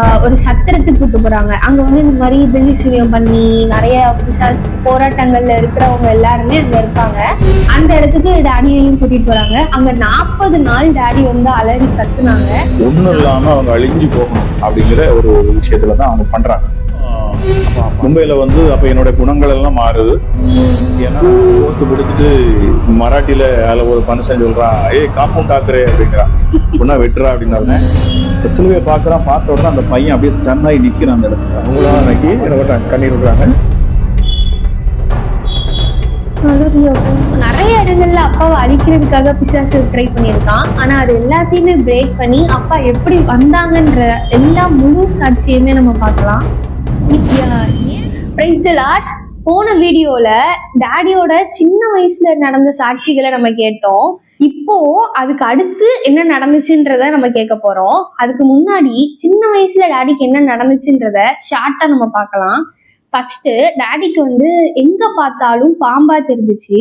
ஒரு சத்திரத்துக்கு கூட்டு போறாங்க. அங்க வந்து இந்த மாதிரி பில்லி சூனியம் பண்ணி நிறைய போராட்டங்கள்ல இருக்கிறவங்க எல்லாருமே அங்க இருப்பாங்க. அந்த இடத்துக்கு டாடியையும் கூட்டிட்டு போறாங்க. அங்க 40 நாள் டாடி வந்து அலறி கத்துனாங்க. ஒண்ணும் இல்லாம அவங்க அழிஞ்சு போகணும் அப்படிங்கிற ஒரு விஷயத்துலதான் அவங்க பண்றாங்க. மும்பையில வந்து அப்ப என்னோட குணங்கள் எல்லாம் மாறுது. ஏன்னா ஓட்டு பிடிச்சிட்டு மராட்டியில அதுல ஒரு மனுஷன் சொல்றான், ஏய் காம்பவுண்ட் ஆக்குறே அப்படிங்கிறான், பொண்ணா வெட்டுறா அப்படின்னு. சிலுவையை பாக்குறான், பார்த்த உடனே அந்த பையன் அப்படியே ஸ்டன் ஆகி நிக்கிறான் அந்த இடத்துல. அவங்களாம் நக்கி என்ன கண்ணீர் விடுறாங்க. நிறைய இடங்கள்ல அப்பாவை அழிக்கிறதுக்காக பிசாசு ட்ரை பண்ணியிருக்கான். ஆனா அது எல்லாத்தையுமே பிரேக் பண்ணி அப்பா எப்படி வந்தாங்கன்ற எல்லா முழு சாட்சியுமே நம்ம பார்க்கலாம். Praise the Lord. போன வீடியோல டாடியோட சின்ன வயசுல நடந்த சாட்சிகளை நம்ம கேட்டோம். இப்போ அதுக்கு அடுத்து என்ன நடந்துச்சுன்றத நம்ம கேட்க போறோம். அதுக்கு முன்னாடி சின்ன வயசுல டாடிக்கு என்ன நடந்துச்சுன்றத ஷார்ட்டா நம்ம பார்க்கலாம். ஃபர்ஸ்ட் டாடிக்கு வந்து எங்க பார்த்தாலும் பாம்பா தெரிஞ்சிச்சு.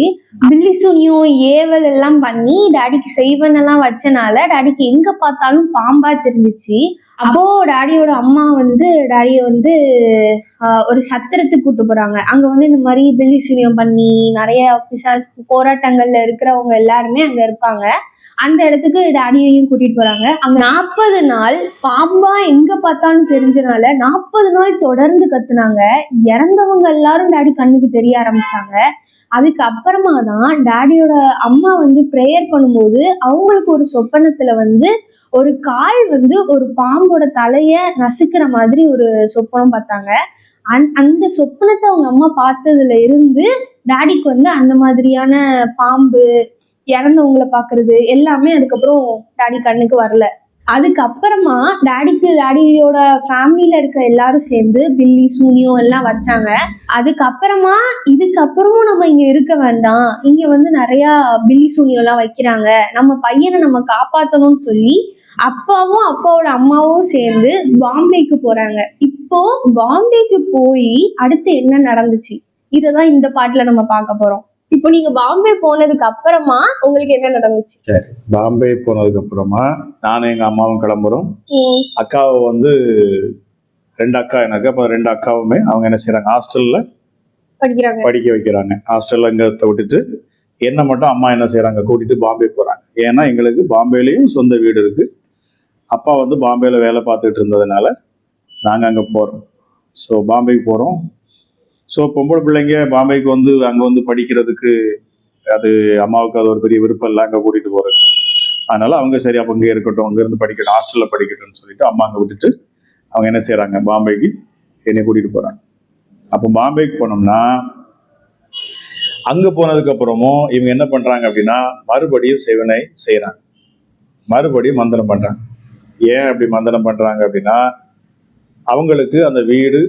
பில்லி சூனியம் ஏவல் எல்லாம் பண்ணி டாடிக்கு செய்வன் எல்லாம் வச்சனால டாடிக்கு எங்க பார்த்தாலும் பாம்பா தெரிஞ்சிச்சு. அப்போ டாடியோட அம்மா வந்து டாடிய வந்து ஒரு சத்திரத்துக்கு கூட்டு போறாங்க. அங்க வந்து இந்த மாதிரி பில்லி சூனியம் பண்ணி நிறைய போராட்டங்கள்ல இருக்கிறவங்க எல்லாருமே அங்க இருப்பாங்க. அந்த இடத்துக்கு டாடியையும் கூட்டிட்டு போறாங்க. அங்க 40 நாள் பாம்பா எங்க பார்த்தாலும் தெரிஞ்சனால 40 நாள் தொடர்ந்து கத்துனாங்க. இறந்தவங்க எல்லாரும் டாடி கண்ணுக்கு தெரிய ஆரம்பிச்சாங்க. அதுக்கு அப்புறமா தான் டாடியோட அம்மா வந்து ப்ரேயர் பண்ணும்போது அவங்களுக்கு ஒரு சொப்பனத்துல வந்து ஒரு கால் வந்து ஒரு பாம்போட தலைய நசுக்கிற மாதிரி ஒரு சொப்பனம் பார்த்தாங்க. அந்த சொப்பனத்தை அவங்க அம்மா பார்த்ததுல இருந்து டாடிக்கு வந்து அந்த மாதிரியான பாம்பு இறந்தவங்களை பாக்குறது எல்லாமே அதுக்கப்புறம் டாடி கண்ணுக்கு வரல. அதுக்கப்புறமா டாடியோட ஃபேமிலியில இருக்க எல்லாரும் சேர்ந்து பில்லி சூனியம் எல்லாம் வச்சாங்க. அதுக்கப்புறமா இதுக்கப்புறமும் நம்ம இங்க இருக்க வேண்டாம், இங்க வந்து நிறைய பில்லி சூனியம் எல்லாம் வைக்கிறாங்க, நம்ம பையனை நம்ம காப்பாத்தணும்னு சொல்லி அப்பாவும் அப்பாவோட அம்மாவும் சேர்ந்து பாம்பேக்கு போறாங்க. இப்போ பாம்பேக்கு போய் அடுத்து என்ன நடந்துச்சு இததான் இந்த பாட்டுல நம்ம பார்க்க போறோம். இப்போ நீங்க பாம்பே போனதுக்கு அப்புறமா உங்களுக்கு என்ன நடந்துச்சு? சரி, பாம்பே போனதுக்கு அப்புறமா நானும் எங்க அம்மாவும் கிளம்புறோம். அக்காவை வந்து 2 அக்கா எனக்கு. அப்ப 2 அக்காவுமே அவங்க என்ன செய்யறாங்க, ஹாஸ்டல்ல படிக்க வைக்கிறாங்க. ஹாஸ்டல்ல இங்க விட்டுட்டு என்ன மட்டும் அம்மா என்ன செய்யறாங்க, கூட்டிட்டு பாம்பே போறாங்க. ஏன்னா எங்களுக்கு பாம்பேலயும் சொந்த வீடு இருக்கு. அப்பா வந்து பாம்பேல வேலை பார்த்துட்டு இருந்ததுனால நாங்க அங்க போறோம். ஸோ பாம்பேக்கு போறோம். ஸோ பொம்பளை பிள்ளைங்க பாம்பேக்கு வந்து அங்கே வந்து படிக்கிறதுக்கு அது அம்மாவுக்கு அது ஒரு பெரிய விருப்பம் இல்லை அங்கே கூட்டிகிட்டு போகிறது. அதனால அவங்க சரி அப்போ இங்கே இருக்கட்டும், அங்கேருந்து படிக்கட்டும், ஹாஸ்டலில் படிக்கட்டும்னு சொல்லிட்டு அம்மா அங்கே விட்டுட்டு அவங்க என்ன செய்கிறாங்க, பாம்பேக்கு என்னை கூட்டிகிட்டு போகிறாங்க. அப்போ பாம்பேக்கு போனோம்னா அங்கே போனதுக்கப்புறமும் இவங்க என்ன பண்ணுறாங்க அப்படின்னா மறுபடியும் செவனை செய்கிறாங்க, மறுபடியும் மந்திரம் பண்ணுறாங்க. ஏன் அப்படி மந்திரம் பண்ணுறாங்க அப்படின்னா அவங்களுக்கு அந்த வீடு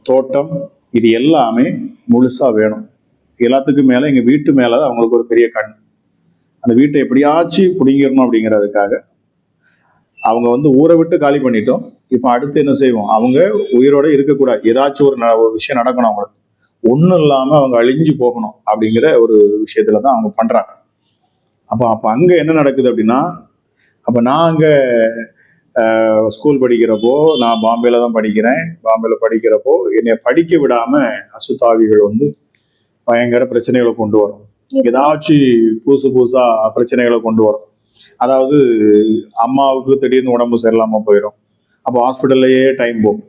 தோட்டம் இது எல்லாமே முழுசா வேணும். எல்லாத்துக்கும் மேல எங்க வீட்டு மேலதான் அவங்களுக்கு ஒரு பெரிய கண். அந்த வீட்டை எப்படியாச்சும் பிடிங்கிடணும் அப்படிங்கிறதுக்காக அவங்க வந்து ஊரை விட்டு காலி பண்ணிட்டோம். இப்ப அடுத்து என்ன செய்வோம், அவங்க உயிரோட இருக்கக்கூடாது, ஏதாச்சும் ஒரு விஷயம் நடக்கணும், அவங்களுக்கு ஒண்ணும் இல்லாம அவங்க அழிஞ்சு போகணும் அப்படிங்கிற ஒரு விஷயத்துலதான் அவங்க பண்றாங்க. அப்ப அங்க என்ன நடக்குது அப்படின்னா, அப்ப நான் அங்க ஸ்கூல் படிக்கிறப்போ நான் பாம்பேல தான் படிக்கிறேன். பாம்பேல படிக்கிறப்போ என்னை படிக்க விடாம அசுத்தாவிகள் வந்து பயங்கர பிரச்சனைகளை கொண்டு வரும். ஏதாச்சும் புதுசா பிரச்சனைகளை கொண்டு வரும். அதாவது அம்மாவுக்கு திடீர்னு உடம்பு சரியில்லாம போயிடும். அப்போ ஹாஸ்பிட்டல்லையே டைம் போகும்.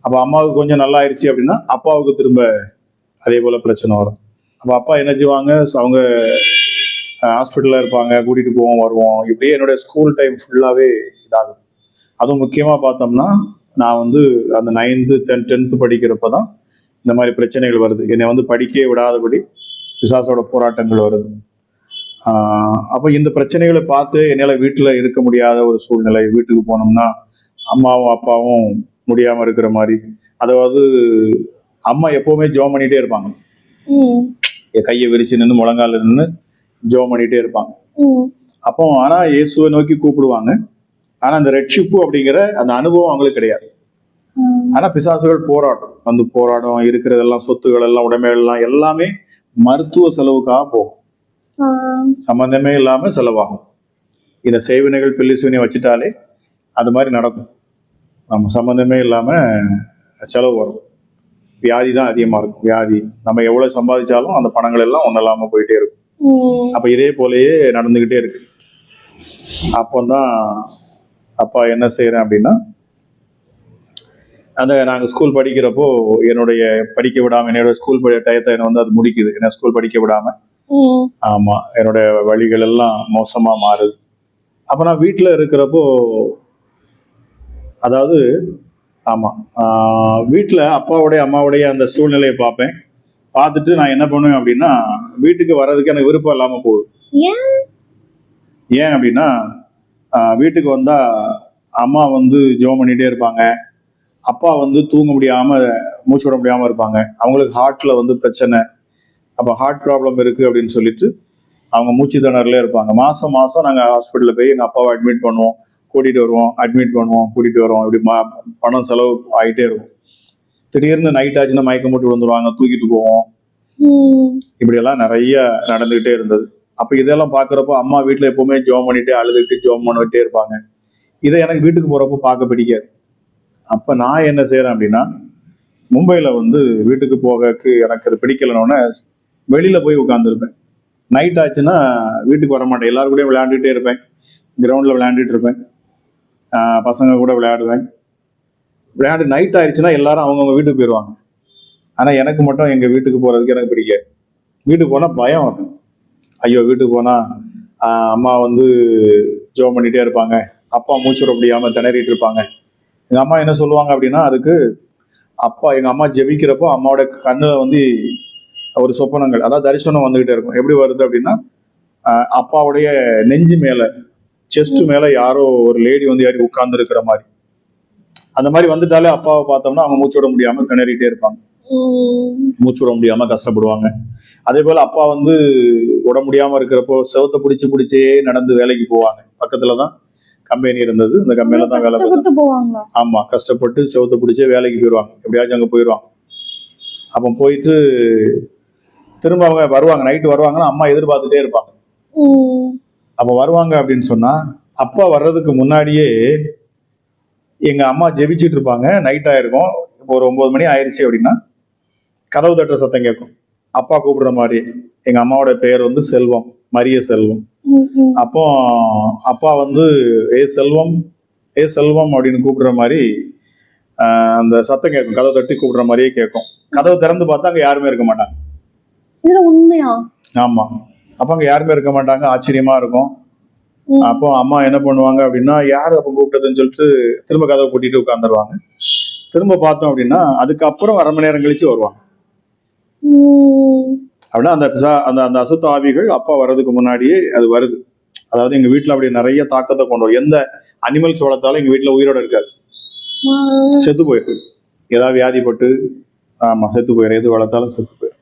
அப்போ அம்மாவுக்கு கொஞ்சம் நல்லா ஆயிடுச்சு அப்படின்னா அப்பாவுக்கு திரும்ப அதே போல பிரச்சனை வரும். அப்போ அப்பா என்ன செய்வாங்க, அவங்க ஹாஸ்பிட்டல்ல இருப்பாங்க, கூட்டிட்டு போவோம் வருவோம். இப்படியே என்னுடைய ஸ்கூல் டைம் ஃபுல்லாவே இதாகுது. அதுவும் முக்கியமா பார்த்தோம்னா நான் வந்து அந்த 9th 10th படிக்கிறப்பதான் இந்த மாதிரி பிரச்சனைகள் வருது. என்னை வந்து படிக்க விடாதபடி பிசாசோட போராட்டங்கள் வருது. அப்போ இந்த பிரச்சனைகளை பார்த்து என்னால் வீட்டில் இருக்க முடியாத ஒரு சூழ்நிலை. வீட்டுக்கு போனோம்னா அம்மாவும் அப்பாவும் முடியாம இருக்கிற மாதிரி, அதாவது அம்மா எப்பவுமே ஜோம் பண்ணிட்டே இருப்பாங்க, கையை விரிச்சு நின்று முழங்கால நின்று ஜோம் பண்ணிட்டே இருப்பாங்க. அப்போ ஆனா இயேசுவை நோக்கி கூப்பிடுவாங்க. ஆனா அந்த ரட்சிப்பு அப்படிங்கிற அந்த அனுபவம் அவங்களுக்கு கிடையாது. ஆனா பிசாசுகள் போராடும் இருக்கிறதெல்லாம் சொத்துகள் எல்லாம் உடைமைகள் எல்லாம் எல்லாமே மருத்துவ செலவுக்காக போகும், சம்பந்தமே இல்லாம செலவாகும். இந்த செய்வினைகள் பில்லி சூனியம் வச்சுட்டாலே அது மாதிரி நடக்கும். நம்ம சம்மந்தமே இல்லாம செலவு வரும். வியாதி தான் அதிகமா இருக்கும். வியாதி நம்ம எவ்வளவு சம்பாதிச்சாலும் அந்த பணங்கள் எல்லாம் ஒன்றும் இல்லாம போயிட்டே இருக்கும். அப்ப இதே போலயே நடந்துகிட்டே இருக்கு. அப்போதான் அப்பா என்ன செய்யறேன் அப்படின்னா, அந்த நாங்க ஸ்கூல் படிக்கிறப்போ என்னுடைய படிக்க விடாம, என்னோட ஸ்கூல் டயத்தை என்ன வந்து அது முடிக்குது, என்ன ஸ்கூல் படிக்க விடாம. ஆமா, என்னோட வழிகள் எல்லாம் மோசமா மாறுது. அப்ப நான் வீட்டுல இருக்கிறப்போ, அதாவது ஆமா, வீட்டுல அப்பாவுடைய அம்மாவுடைய அந்த சூழ்நிலையை பார்ப்பேன். பார்த்துட்டு நான் என்ன பண்ணுவேன் அப்படின்னா, வீட்டுக்கு வர்றதுக்கு எனக்கு விருப்பம் இல்லாம போகுது. ஏன் அப்படின்னா, வீட்டுக்கு வந்தா அம்மா வந்து ஜெபம் பண்ணிட்டே இருப்பாங்க, அப்பா வந்து தூங்க முடியாம மூச்சு விட முடியாம இருப்பாங்க. அவங்களுக்கு ஹார்ட்ல வந்து பிரச்சனை, அப்ப ஹார்ட் ப்ராப்ளம் இருக்கு அப்படின்னு சொல்லிட்டு அவங்க மூச்சு திணறல இருப்பாங்க. மாசம் மாசம் நாங்க ஹாஸ்பிட்டல்ல போய் எங்க அப்பாவை அட்மிட் பண்ணுவோம், கூட்டிட்டு வருவோம், அட்மிட் பண்ணுவோம், கூட்டிட்டு வருவோம். இப்படி பணம் செலவு ஆகிட்டே இருக்கும். திடீர்னு நைட் ஆச்சுன்னா மயக்கம் போட்டு விழுந்துருவாங்க, தூக்கிட்டு போவோம். இப்படி எல்லாம் நிறைய நடந்துகிட்டே இருந்தது. அப்ப இதெல்லாம் பாக்குறப்போ அம்மா வீட்டுல எப்பவுமே ஜெபம் பண்ணிட்டு அழுதுட்டு ஜெபம் பண்ணிட்டே இருப்பாங்க. இதை எனக்கு வீட்டுக்கு போறப்போ பார்க்க பிடிக்காது. அப்ப நான் என்ன செய்யறேன் அப்படின்னா, மும்பைல வந்து வீட்டுக்கு போகக்கு எனக்கு அது பிடிக்கலன்னு வெளியில போய் உட்காந்துருப்பேன். நைட் ஆச்சுன்னா வீட்டுக்கு வர மாட்டேன், எல்லாரும் கூட விளையாண்டுட்டே இருப்பேன், கிரவுண்ட்ல விளையாண்டுட்டு இருப்பேன், பசங்க கூட விளையாடுவேன். விளையாண்டு நைட் ஆயிடுச்சுன்னா எல்லாரும் அவங்கவுங்க வீட்டுக்கு போயிடுவாங்க. ஆனா எனக்கு மட்டும் எங்க வீட்டுக்கு போறதுக்கு எனக்கு பிடிக்காது. வீட்டுக்கு போனா பயம் வரும். ஐயோ, வீட்டுக்கு போனா அம்மா வந்து ஜெபம் பண்ணிட்டே இருப்பாங்க, அப்பா மூச்சு விட முடியாம திணறிட்டு இருப்பாங்க. எங்க அம்மா என்ன சொல்லுவாங்க அப்படின்னா, அதுக்கு எங்க அம்மா ஜெபிக்கிறப்போ அம்மாவோட கண்ணுல வந்து ஒரு சொப்பனங்கள், அதாவது தரிசனம் வந்துகிட்டே இருக்கும். எப்படி வருது அப்படின்னா, அப்பாவுடைய நெஞ்சு மேல, செஸ்ட் மேல யாரோ ஒரு லேடி வந்து யாரும் உட்கார்ந்து இருக்கிற மாதிரி. அந்த மாதிரி வந்துட்டாலே அப்பாவை பார்த்தோம்னா அவங்க மூச்சு விட முடியாம திணறிட்டே இருப்பாங்க, மூச்சு விட முடியாம கஷ்டப்படுவாங்க. அதே போல அப்பா வந்து உட முடியாம இருக்கிறப்போ செவத்தை பிடிச்சே நடந்து வேலைக்கு போவாங்க. பக்கத்துலதான் கம்பெனி இருந்தது, அந்த கம்பெனில தான் வேலை போவாங்க. ஆமா, கஷ்டப்பட்டு செவத்தை பிடிச்சே வேலைக்கு போயிடுவாங்க, எப்படியாச்சும் அங்க போயிடுவாங்க. அப்ப போயிட்டு திரும்ப அவங்க வருவாங்க, நைட்டு வருவாங்கன்னா அம்மா எதிர்பார்த்துட்டே இருப்பாங்க. அப்ப வருவாங்க அப்படின்னு சொன்னா, அப்பா வர்றதுக்கு முன்னாடியே எங்க அம்மா ஜெபிச்சுட்டு இருப்பாங்க. நைட் ஆயிருக்கும், இப்போ ஒரு 9 மணி ஆயிடுச்சு அப்படின்னா கதவு தட்டுற சத்தம் கேட்கும், அப்பா கூப்பிடுற மாதிரி. எங்க அம்மாவோட பெயர் வந்து செல்வம், மரிய செல்வம். அப்போ அப்பா வந்து ஏ செல்வம், ஏ செல்வம் அப்படின்னு கூப்பிடுற மாதிரி அந்த சத்தம் கேட்கும், கதவு தட்டி கூப்பிடுற மாதிரியே கேட்கும். கதவு திறந்து பார்த்தா அங்க யாருமே இருக்க மாட்டாங்க. உண்மையா? ஆமா, அப்ப அங்க யாருமே இருக்க மாட்டாங்க, ஆச்சரியமா இருக்கும். அப்போ அம்மா என்ன பண்ணுவாங்க அப்படின்னா, யாரு அப்ப கூப்பிட்டதுன்னு சொல்லிட்டு திரும்ப கதவை கூட்டிட்டு உட்காந்துருவாங்க. திரும்ப பார்த்தோம் அப்படின்னா அதுக்கப்புறம் 1/2 மணி நேரம் கழிச்சு வருவாங்க. அப்படின்னா அந்த அந்த அசுத்த ஆவிகள் அப்பா வர்றதுக்கு முன்னாடியே அது வருது. அதாவது எங்க வீட்டுல அப்படி நிறைய தாக்கத்தை கொண்டு வரும். எந்த அனிமல்ஸ் வளர்த்தாலும் எங்க வீட்டுல உயிரோட இருக்காது, செத்து போயிருக்கு. ஏதாவது வியாதிப்பட்டு ஆமா செத்து போயிடும், எது வளர்த்தாலும் செத்து போயிடும்.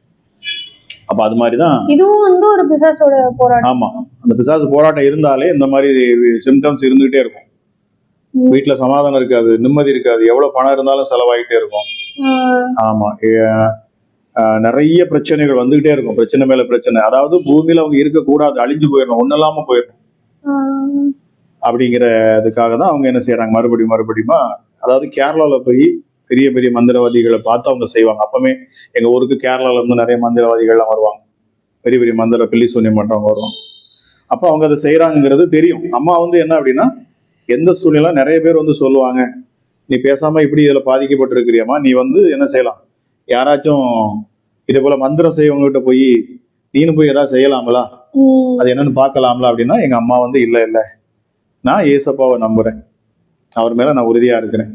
அப்ப அது மாதிரிதான் இதுவும் வந்து ஒரு பிசாசோட போராட்டம். ஆமா, அந்த பிசாசு போராட்டம் இருந்தாலே இந்த மாதிரி சிம்டம்ஸ் இருந்துகிட்டே இருக்கும். வீட்டுல சமாதானம் இருக்காது, நிம்மதி இருக்காது, எவ்வளவு பணம் இருந்தாலும் செலவாயிட்டே இருக்கும். ஆமா, நிறைய பிரச்சனைகள் வந்துகிட்டே இருக்கும், பிரச்சனை மேல பிரச்சனை. அதாவது பூமியில அவங்க இருக்கக்கூடாது, அழிஞ்சு போயிடணும், ஒன்னும் இல்லாம போயிடணும் அப்படிங்கிறதுக்காக தான் அவங்க என்ன செய்யறாங்க, மறுபடியுமா. அதாவது கேரளால போய் பெரிய பெரிய மந்திரவாதிகளை பார்த்து அவங்க செய்வாங்க. அப்பவுமே எங்க ஊருக்கு கேரளால இருந்து நிறைய மந்திரவாதிகள்லாம் வருவாங்க, பெரிய பெரிய மந்திர பில்லி சூன்யம் பண்றவங்க வருவாங்க. அப்ப அவங்க அதை செய்யறாங்கிறது தெரியும். அம்மா வந்து என்ன அப்படின்னா, எந்த சூழ்நிலை நிறைய பேர் வந்து சொல்லுவாங்க, நீ பேசாம இப்படி இதுல பாதிக்கப்பட்டிருக்கிறியம்மா, நீ வந்து என்ன செய்யலாம், யாராச்சும் இதே போல மந்திரம் செய்யவங்க கிட்ட போய் நீனு போய் ஏதாவது செய்யலாமலா, அது என்னன்னு பாக்கலாம்ல அப்படின்னா, எங்க அம்மா வந்து இல்ல நான் ஏசப்பாவை நம்புறேன், அவர் மேல நான் உறுதியா இருக்கிறேன்,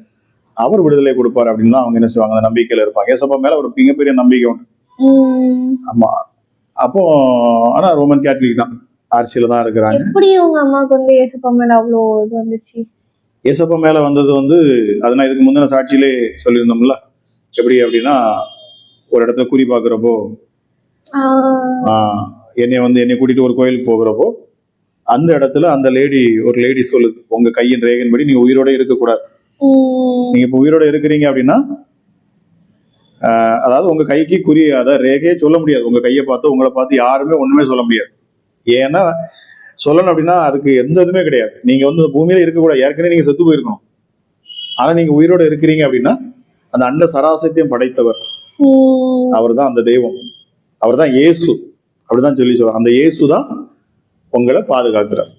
அவர் விடுதலை கொடுப்பாரு அப்படின்னு அவங்க என்ன செய்வாங்க, அந்த நம்பிக்கையில இருப்பாங்க. ஏசப்பா மேல ஒரு மிகப்பெரிய நம்பிக்கை உண்டு. ஆமா, அப்போ ஆனா ரோமன் கேத்தலிக் தான், ஆர்சியில தான் இருக்கிறாங்க. எப்படி உங்க அம்மாவுக்கு வந்து ஏசப்பா மேல அவ்வளோ இது வந்துச்சு? ஏசப்பா மேல வந்தது வந்து அது நான் இதுக்கு முந்தின சாட்சியிலே சொல்லியிருந்தோம்ல. எப்படி அப்படின்னா, ஒரு இடத்துல குறி பாக்குறப்போ என்னை கூட்டிட்டு ஒரு கோயிலுக்கு போகிறப்போ அந்த இடத்துல அந்த ஒரு லேடி சொல்லுது, உங்க கையின் ரேகையின்படி நீங்க உயிரோட இருக்கக்கூடாது, நீங்க இப்ப உயிரோட இருக்கிறீங்க அப்படின்னா, அதாவது உங்க கைக்கு குறி, அதாவது ரேகையே சொல்ல முடியாது, உங்க கையை பார்த்து உங்களை பார்த்து யாருமே ஒண்ணுமே சொல்ல முடியாது. ஏன்னா சொல்லணும் அப்படின்னா அதுக்கு எந்த இதுவுமே கிடையாது, நீங்க வந்து பூமியில இருக்கக்கூடாது, ஏற்கனவே நீங்க செத்து போயிருக்கணும். ஆனா நீங்க உயிரோட இருக்கிறீங்க அப்படின்னா அந்த அண்ட சராசரியத்தையும் படைத்தவர் அவர் தான் அந்த தெய்வம், அவர் தான் இயேசு, அப்படிதான் சொல்லி சொல்றாங்க. அந்த இயேசு தான் உங்களை பாதுகாக்கிறார்.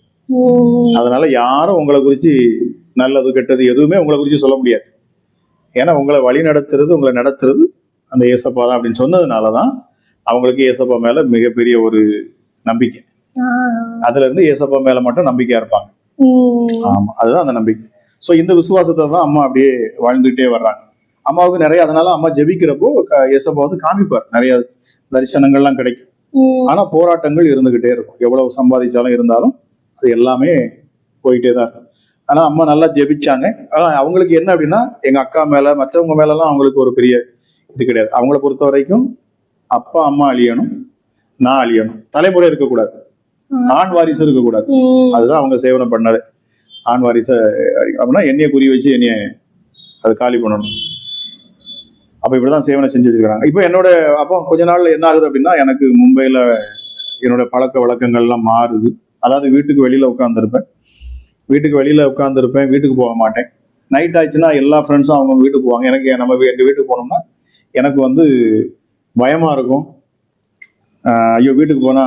அதனால யாரும் உங்களை குறிச்சு நல்லது கெட்டது எதுவுமே உங்களை குறிச்சு சொல்ல முடியாது. ஏன்னா உங்களை வழி நடத்துறது, உங்களை நடத்துறது அந்த ஏசப்பா தான் அப்படின்னு சொன்னதுனாலதான் அவங்களுக்கு ஏசப்பா மேல மிகப்பெரிய ஒரு நம்பிக்கை. அதுல இருந்து ஏசப்பா மேல மட்டும் நம்பிக்கையா இருப்பாங்க. ஆமா, அதுதான் அந்த நம்பிக்கை. சோ இந்த விசுவாசத்தை தான் அம்மா அப்படியே வாழ்ந்துகிட்டே வர்றாங்க. அம்மாவுக்கு நிறைய, அதனால அம்மா ஜெபிக்கிறப்போ ஏசப்பா வந்து காமிப்பார், நிறைய தரிசனங்கள்லாம் கிடைக்கும். ஆனா போராட்டங்கள் இருந்துகிட்டே இருக்கும். எவ்வளவு சம்பாதிச்சாலும் இருந்தாலும் அது எல்லாமே போயிட்டே தான் இருக்கும். ஆனா அம்மா நல்லா ஜெபிச்சாங்க. ஆனா அவங்களுக்கு என்ன அப்படின்னா, எங்க அக்கா மேல மற்றவங்க மேல எல்லாம் அவங்களுக்கு ஒரு பெரிய இது கிடையாது. அவங்கள பொறுத்த வரைக்கும் அப்பா அம்மா அழியணும், நான் அழியணும், தலைமுறை இருக்கக்கூடாது, ஆண் வாரிசு இருக்கக்கூடாது. அதுதான் அவங்க சேவனை பண்ணது. ஆண் வாரிசை அப்படின்னா என்னைய குறி வச்சு என்னைய அதை காலி பண்ணணும். அப்ப இப்படிதான் சேவனை செஞ்சு வச்சிருக்காங்க. இப்போ என்னோட அப்போ கொஞ்ச நாள்ல என்ன ஆகுது அப்படின்னா, எனக்கு மும்பையில என்னோட பழக்க வழக்கங்கள்லாம் மாறுது. அதாவது வீட்டுக்கு வெளியில உட்காந்துருப்பேன், வீட்டுக்கு போக மாட்டேன். நைட் ஆயிடுச்சுன்னா எல்லா ஃப்ரெண்ட்ஸும் அவங்க வீட்டுக்கு போவாங்க. எனக்கு எங்க வீட்டுக்கு போனோம்னா எனக்கு வந்து பயமா இருக்கும். ஐயோ வீட்டுக்கு போனா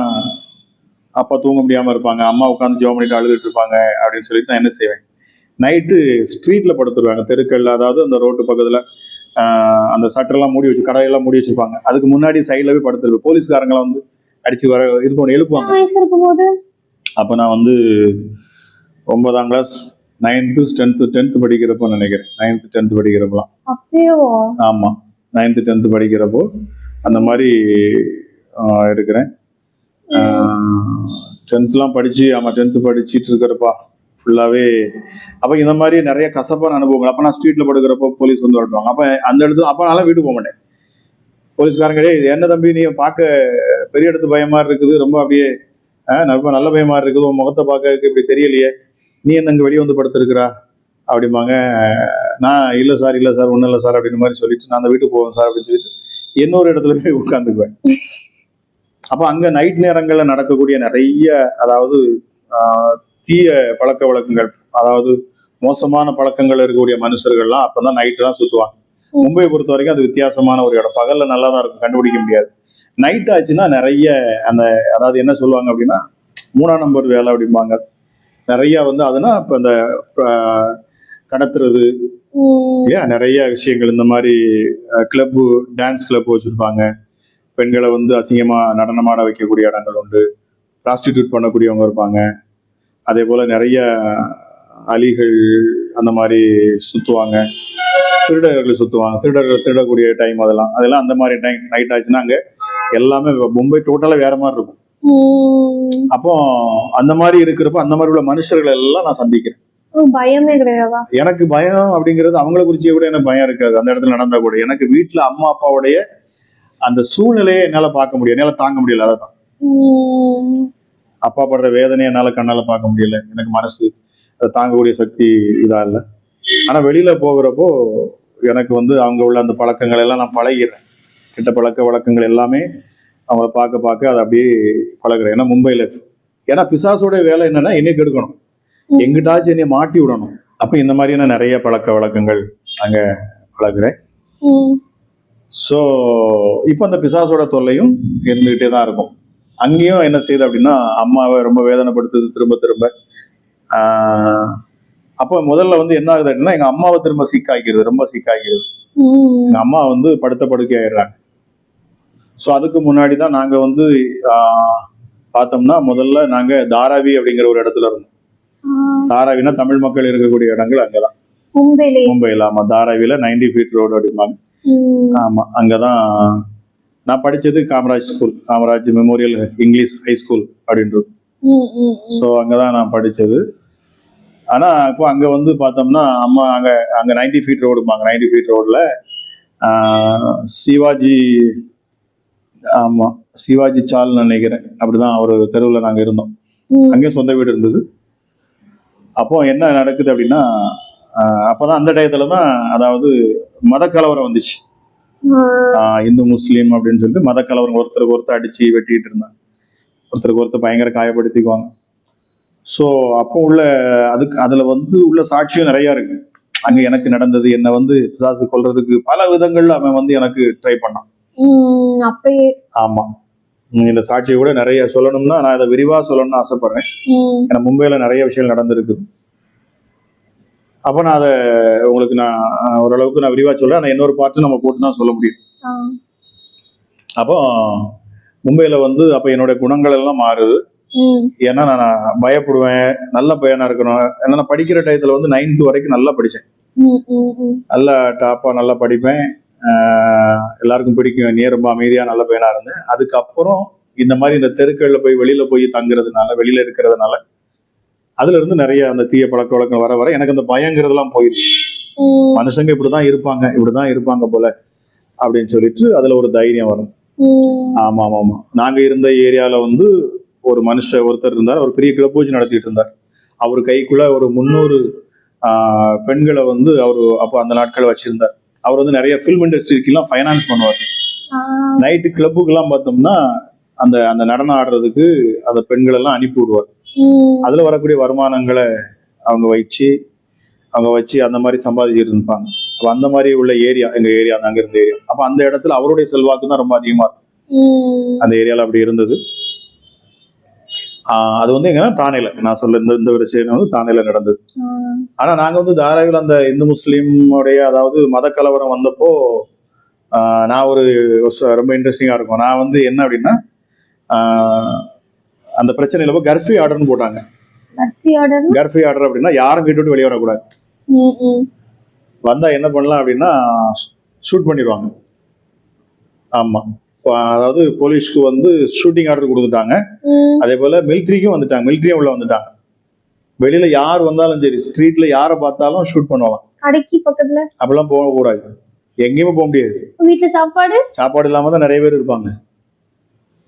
அப்பா தூங்க முடியாம இருப்பாங்க, அம்மா உட்காந்து ஜோ பண்ணிட்டு அழுதுட்டு இருப்பாங்க அப்படின்னு சொல்லிட்டு நான் என்ன செய்வேன், நைட்டு ஸ்ட்ரீட்ல படுத்துருவாங்க, தெருக்கள்ல, அதாவது அந்த ரோட்டு பக்கத்துல அந்த சட்டரெல்லாம் மூடி வச்சு, கடையெல்லாம் மூடி வச்சிருப்பாங்க, அதுக்கு முன்னாடி சைட்ல போய் படுத்துருவேன். போலீஸ்காரங்களை வந்து அடிச்சு வர இது பண்ணி எழுப்புவாங்க. அப்ப நான் வந்து 9ஆம் கிளாஸ் 9th 10th படிக்கிறப்போ நினைக்கிறேன், 9th 10th படிக்கிறப்பலாம். ஆமா, 9th 10th படிக்கிறப்போ அந்த மாதிரி இருக்கிறேன். 10thலாம் படிச்சு, ஆமா 10th படிச்சுட்டு இருக்கிறப்பா ஃபுல்லாவே. அப்ப இந்த மாதிரி நிறைய கசப்பான அனுபவங்கள். அப்ப நான் ஸ்ட்ரீட்ல படுக்கிறப்போ போலீஸ் வந்து வரட்டுவாங்க. அப்ப அந்த இடத்துல அப்ப நான்லாம் வீட்டுக்கு போக மாட்டேன். போலீஸ்காரங்க என்ன தம்பி நீ பார்க்க பெரிய இடத்து பயமா இருக்குது, ரொம்ப அப்படியே ரொம்ப நல்ல பயமா இருக்குது, உன் முகத்தை பார்க்க இப்படி தெரியலையே, நீ என்ன இங்க வெளியே வந்து படுத்திருக்கிறா அப்படிம்பாங்க. நான் இல்லை சார் ஒன்றும் இல்லை சார் அப்படின்னு மாதிரி சொல்லிட்டு நான் அந்த வீட்டுக்கு போவேன் சார் அப்படின்னு சொல்லிட்டு இன்னொரு இடத்துல போய் உட்காந்துக்குவேன். அப்ப அங்க நைட் நேரங்கள்ல நடக்கக்கூடிய நிறைய, அதாவது தீய பழக்க வழக்கங்கள், அதாவது மோசமான பழக்கங்கள் இருக்கக்கூடிய மனுஷர்கள்லாம் அப்பதான் நைட்டு தான் சுத்துவாங்க. மும்பையை பொறுத்த வரைக்கும் அது வித்தியாசமான ஒரு இடம். பகல்ல நல்லா தான் இருக்கும், கண்டுபிடிக்க முடியாது. நைட் ஆச்சுன்னா நிறைய அந்த, அதாவது என்ன சொல்லுவாங்க அப்படின்னா 3ஆம் நம்பர் வேலை அப்படிம்பாங்க. நிறைய வந்து அதுனா இப்ப இந்த கடத்துறது இல்லையா, நிறைய விஷயங்கள். இந்த மாதிரி கிளப்பு, டான்ஸ் கிளப் வச்சிருப்பாங்க. பெண்களை வந்து அசிங்கமா நடனமாட வைக்கக்கூடிய இடங்கள் உண்டு. ப்ராஸ்டிடியூட் பண்ணக்கூடியவங்க இருப்பாங்க. அதே போல நிறைய அலிகள் அந்த மாதிரி சுத்துவாங்க. திருடர்கள் சுத்துவாங்க, திருடர்கள் திருடக்கூடிய டைம் அதெல்லாம் அந்த மாதிரி டைம். நைட் ஆச்சுன்னா அங்க எல்லாமே மும்பை டோட்டலா வேற மாதிரி இருக்கும். அப்போ அந்த மாதிரி இருக்கிறப்ப அந்த மாதிரி உள்ள மனுஷர்கள் எல்லாம் நான் சந்திக்கிறேன். பயமே கிடையாதா? எனக்கு பயம் அப்படிங்கிறது அவங்கள குறிச்சே கூட எனக்கு பயம் இருக்காது. அந்த இடத்துல நடந்தா கூட எனக்கு வீட்டுல அம்மா அப்பாவுடைய அந்த சூழ்நிலையை என்னால பார்க்க முடியும், என்னால தாங்க முடியல. அதான் அப்பா படுற வேதனையை என்னால கண்ணால பார்க்க முடியல. எனக்கு மனசு அதை தாங்கக்கூடிய சக்தி இதா இல்லை. ஆனா வெளியில போகிறப்போ எனக்கு வந்து அவங்க உள்ள அந்த பழக்கங்கள் எல்லாம் நான் பழகிறேன். கெட்ட பழக்க வழக்கங்கள் எல்லாமே அவங்கள பார்க்க அதை அப்படியே பழகிறேன். ஏன்னா மும்பைல, ஏன்னா பிசாசோட வேலை என்னன்னா என்னை கெடுக்கணும், எங்கிட்டாச்சும் என்னை மாட்டி விடணும். அப்ப இந்த மாதிரியான நிறைய பழக்க வழக்கங்கள் அங்க பழகிறேன். ஸோ இப்போ அந்த பிசாசோட தொல்லையும் இருந்துகிட்டே தான் இருக்கும். அங்கேயும் என்ன செய்யுது அப்படின்னா அம்மாவை ரொம்ப வேதனைப்படுத்துது திரும்ப. அப்போ முதல்ல வந்து என்ன ஆகுது அப்படின்னா எங்க அம்மாவை திரும்ப ரொம்ப சிக்காகிறது. எங்க அம்மா வந்து படுத்த படுக்கை ஆயிடுறாங்க. ஸோ அதுக்கு முன்னாடி தான் நாங்க வந்து பார்த்தோம்னா முதல்ல நாங்க தாராவி அப்படிங்கிற ஒரு இடத்துல இருந்தோம். தாராவினா தமிழ் மக்கள் இருக்கக்கூடிய இடங்கள் அங்கதான், மும்பையில. ஆமா, தாராவில 90 feet ரோடு அப்படிம்பாங்க. ஆமா, அங்கதான் நான் படிச்சது. Kamaraj school, Kamaraj memorial English high school அப்படின்றது. ஸோ அங்கதான் நான் படிச்சது. ஆனா இப்போ அங்க வந்து பார்த்தோம்னா அம்மா அங்க 90 feet ரோடுப்பாங்க. 90 feet ரோட்ல சிவாஜி, ஆமா சிவாஜி சால்னு நினைக்கிறேன், அப்படிதான் ஒரு தெருவில் நாங்க இருந்தோம். அங்கேயும் சொந்த வீடு இருந்தது. அப்போ என்ன நடக்குது அப்படின்னா அப்பதான் அந்த டயத்துலதான், அதாவது மத கலவரம் வந்துச்சு. இந்து முஸ்லீம் அப்படின்னு சொல்லிட்டு மத கலவரம், ஒருத்தருக்கு ஒருத்தர் அடிச்சு வெட்டிட்டு இருந்தாங்க, ஒருத்தருக்கு ஒருத்தர் பயங்கர காயப்படுத்திக்குவாங்க. ஸோ அப்போ உள்ள அதுல வந்து உள்ள சாட்சியம் நிறைய இருக்கு. அங்க எனக்கு நடந்தது, என்ன வந்து பிசாசு கொல்றதுக்கு பல விதங்கள்ல அவன் வந்து எனக்கு ட்ரை பண்ணான். அப்பயே ஆமா. இந்த சாட்சியை கூட நிறைய சொல்லணும்னா நான் இதை விரிவா சொல்லணும்னு ஆசைப்படுறேன். ஏன்னா மும்பைல நிறைய விஷயங்கள் நடந்திருக்கு. அப்ப நான் அதை உங்களுக்கு நான் ஓரளவுக்கு நான் விரிவா சொல்றேன். ஆனா இன்னொரு பார்த்து நம்ம போட்டு தான் சொல்ல முடியும். அப்போ மும்பைல வந்து அப்ப என்னோட குணங்கள் எல்லாம் மாறுது. ஏன்னா நான் பயப்படுவேன், நல்ல பையனா இருக்கணும். ஏன்னா நான் படிக்கிற டயத்துல வந்து 9th வரைக்கும் நல்லா படிச்சேன். நல்லா டாப்பா நல்லா படிப்பேன். எல்லாருக்கும் பிடிக்கும். நீ ரொம்ப அமைதியா நல்ல பையனா இருந்தேன். அதுக்கப்புறம் இந்த மாதிரி இந்த தெருக்கள்ல போய் வெளியில போய் தங்குறதுனால, வெளியில இருக்கிறதுனால அதுல இருந்து நிறைய அந்த தீய பழக்க வழக்கம் வர வர எனக்கு அந்த பயங்கிறதுலாம் போயிடுச்சு. மனுஷங்க இப்படிதான் இருப்பாங்க போல அப்படின்னு சொல்லிட்டு அதுல ஒரு தைரியம் வரும். ஆமா ஆமா ஆமா. நாங்க இருந்த ஏரியால வந்து ஒரு ஒருத்தர் இருந்தார். அவர் பெரிய கிளப்பூச்சி நடத்திட்டு இருந்தார். அவர் கைக்குள்ள ஒரு 300 பெண்களை வந்து அவரு அப்போ அந்த நாட்கள் வச்சிருந்தார். அவர் வந்து நிறைய ஃபில்ம் இண்டஸ்ட்ரிக்கு எல்லாம் ஃபைனான்ஸ் பண்ணுவார். நைட்டு கிளப்புக்கு எல்லாம் பார்த்தோம்னா அந்த அந்த நடனம் ஆடுறதுக்கு அந்த பெண்கள் எல்லாம் அனுப்பி விடுவார். அதுல வரக்கூடிய வருமானங்களை அவங்க வச்சு அந்த மாதிரி சம்பாதிச்சுட்டு இருப்பாங்க. அப்ப அந்த மாதிரி உள்ள ஏரியா எங்க ஏரியா, அங்க இருந்த ஏரியா. அப்ப அந்த இடத்துல அவருடைய செல்வாக்கு தான் ரொம்ப அதிகமா இருக்கும். அந்த ஏரியால அப்படி இருந்தது. அது வந்து எங்கன்னா தானேல நான் சொல்ல இந்த ஒரு விஷயம் வந்து தானேல நடந்தது. ஆனா நாங்க வந்து தாராவில அந்த இந்து முஸ்லீம் உடைய அதாவது மத கலவரம் வந்தப்போ நான் ஒரு ரொம்ப இன்ட்ரெஸ்டிங்கா இருக்கும். நான் வந்து என்ன அப்படின்னா அந்த பிரச்சனையில போய் கர்ஃபி ஆர்டர்னு போட்டாங்க. கர்ஃபி ஆர்டர் அப்படின்னா யாரும் வீட்டு விட்டு வெளியே வரக்கூடாது. வந்தா என்ன பண்ணலாம் அப்படின்னா ஷூட் பண்ணிடுவாங்க. ஆமா. அதாவது போலீஸ்க்கு வந்து ஷூட்டிங் ஆர்டர் கொடுத்துட்டாங்க. அதே போல மிலிட்ரிக்கும் வந்துட்டாங்க. மிலிட்ரியும் உள்ள வந்துட்டாங்க. வெளியில யார் வந்தாலும் சரி, ஸ்ட்ரீட்ல யாரை பார்த்தாலும் ஷூட் பண்ணுவாங்க. கடைக்கு பக்கத்துல அப்படிலாம் போக கூடாது. எங்கேயுமே போக முடியாது. வீட்டுல சாப்பாடு இல்லாம தான் நிறைய பேர் இருப்பாங்க.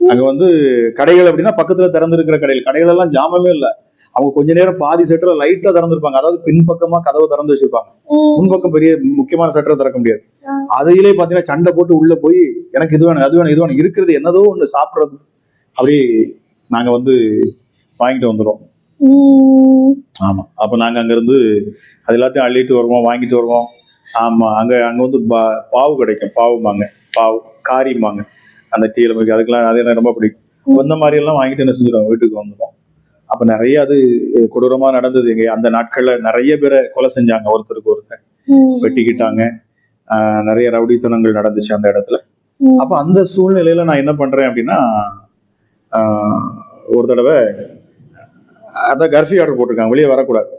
அங்க வந்து கடைகள் அப்படின்னா பக்கத்துல திறந்திருக்கிற கடைகள் எல்லாம் ஜாமமே இல்லை. அவங்க கொஞ்ச நேரம் பாதி செட்டரை லைட்டா திறந்துருப்பாங்க. அதாவது பின்பக்கமா கதவை திறந்து வச்சிருப்பாங்க. முன்பக்கம் பெரிய முக்கியமான செட்டரை திறக்க முடியாது. அதையிலே பாத்தீங்கன்னா சண்டை போட்டு உள்ள போய் எனக்கு இது வேணும், அது வேணும், இது வேணும், இருக்கிறது என்னதோ ஒண்ணு சாப்பிடுறது அப்படி நாங்க வந்து வாங்கிட்டு வந்துடுவோம். ஆமா. அப்ப நாங்க அங்க இருந்து அது எல்லாத்தையும் அள்ளிட்டு வருவோம், வாங்கிட்டு வருவோம். ஆமா. அங்க வந்து பாவு கிடைக்கும். பாவுமாங்க, பாவு காரிமாங்க. அந்த டீல போய் அதுக்கெல்லாம் அது எனக்கு ரொம்ப பிடிக்கும். இந்த மாதிரி எல்லாம் வாங்கிட்டு என்ன செஞ்சிருவோம், வீட்டுக்கு வந்துடும். அப்ப நிறைய அது கொடூரமா நடந்தது. எங்க அந்த நாட்கள்ல நிறைய பேரை கொலை செஞ்சாங்க. ஒருத்தருக்கு ஒருத்தர் வெட்டிக்கிட்டாங்க. நிறைய ரவுடித்தனங்கள் நடந்துச்சு அந்த இடத்துல. அப்ப அந்த சூழ்நிலையில நான் என்ன பண்றேன் அப்படின்னா ஒரு தடவை அதான் கர்ஃபி ஆர்டர் போட்டிருக்காங்க, வெளியே வரக்கூடாது.